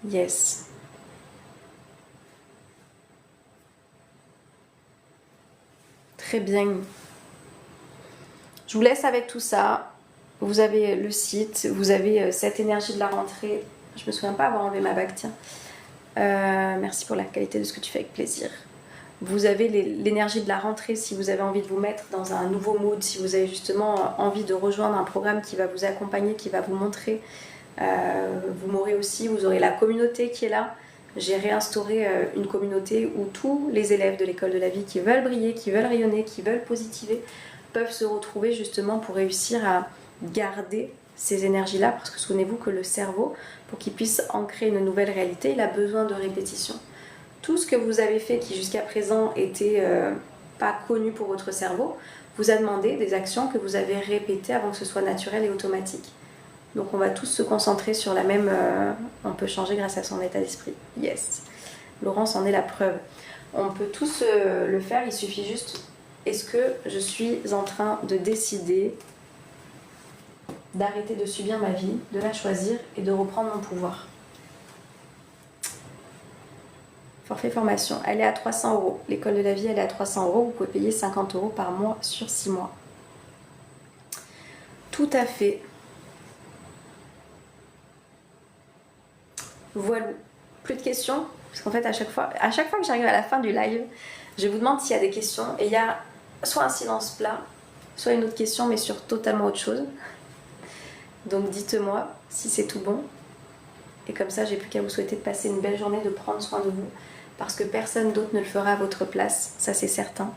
Yes. Très bien. Je vous laisse avec tout ça. Vous avez le site, vous avez cette énergie de la rentrée. Je me souviens pas avoir enlevé ma bague, tiens. Merci pour la qualité de ce que tu fais, avec plaisir. Vous avez l'énergie de la rentrée si vous avez envie de vous mettre dans un nouveau mood, si vous avez justement envie de rejoindre un programme qui va vous accompagner, qui va vous montrer. Vous m'aurez aussi, vous aurez la communauté qui est là. J'ai réinstauré une communauté où tous les élèves de l'école de la vie qui veulent briller, qui veulent rayonner, qui veulent positiver, peuvent se retrouver justement pour réussir à garder ces énergies-là, parce que souvenez-vous que le cerveau, pour qu'il puisse ancrer une nouvelle réalité, il a besoin de répétition. Tout ce que vous avez fait qui jusqu'à présent était pas connu pour votre cerveau, vous a demandé des actions que vous avez répétées avant que ce soit naturel et automatique. Donc on va tous se concentrer sur la même... on peut changer grâce à son état d'esprit. Yes. Laurence en est la preuve. On peut tous le faire, il suffit juste... Est-ce que je suis en train de décider d'arrêter de subir ma vie, de la choisir et de reprendre mon pouvoir? Forfait formation, elle est à 300 €. L'école de la vie, elle est à 300 €. Vous pouvez payer 50 € par mois sur 6 mois. Tout à fait. Voilà. Plus de questions? Parce qu'en fait, à chaque fois que j'arrive à la fin du live, je vous demande s'il y a des questions. Et il y a soit un silence plat, soit une autre question, mais sur totalement autre chose. Donc dites-moi si c'est tout bon. Et comme ça, j'ai plus qu'à vous souhaiter de passer une belle journée, de prendre soin de vous. Parce que personne d'autre ne le fera à votre place, ça c'est certain.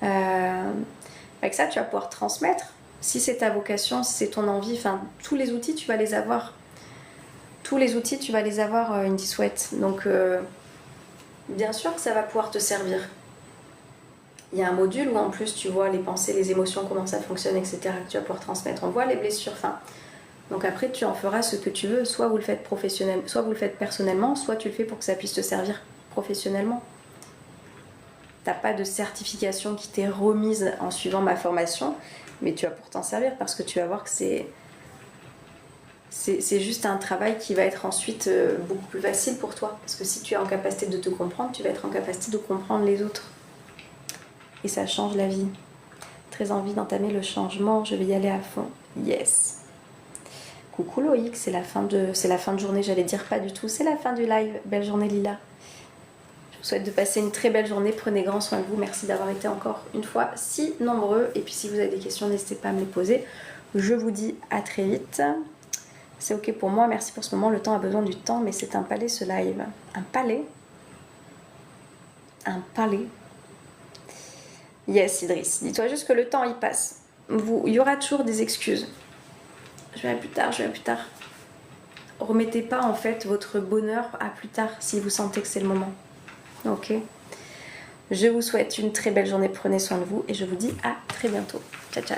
Avec ça, tu vas pouvoir transmettre. Si c'est ta vocation, si c'est ton envie, enfin, tous les outils, tu vas les avoir. Tous les outils, tu vas les avoir, Indy Sweat. Donc, bien sûr que ça va pouvoir te servir. Il y a un module où en plus tu vois les pensées, les émotions, comment ça fonctionne, etc. que tu vas pouvoir transmettre. On voit les blessures. Enfin, donc après, tu en feras ce que tu veux. Soit vous le faites professionnellement, soit vous le faites personnellement, soit tu le fais pour que ça puisse te servir professionnellement. t'as pas de certification qui t'est remise en suivant ma formation, mais tu vas pourtant servir parce que tu vas voir que c'est juste un travail qui va être ensuite beaucoup plus facile pour toi. Parce que si tu es en capacité de te comprendre, tu vas être en capacité de comprendre les autres. Et ça change la vie. Très envie d'entamer le changement, je vais y aller à fond. Yes. Coucou Loïc, c'est la fin de journée, j'allais dire pas du tout, c'est la fin du live. Belle journée Lila. Je vous souhaite de passer une très belle journée, prenez grand soin de vous, merci d'avoir été encore une fois si nombreux. Et puis si vous avez des questions, n'hésitez pas à me les poser. Je vous dis à très vite. C'est ok pour moi, merci pour ce moment, le temps a besoin du temps, mais c'est un palais ce live. Un palais? Un palais? Yes Idriss, dis-toi juste que le temps il passe. Il y aura toujours des excuses. Je viens plus tard, je viens plus tard. Remettez pas en fait votre bonheur à plus tard si vous sentez que c'est le moment. Ok. Je vous souhaite une très belle journée, prenez soin de vous et je vous dis à très bientôt. Ciao ciao.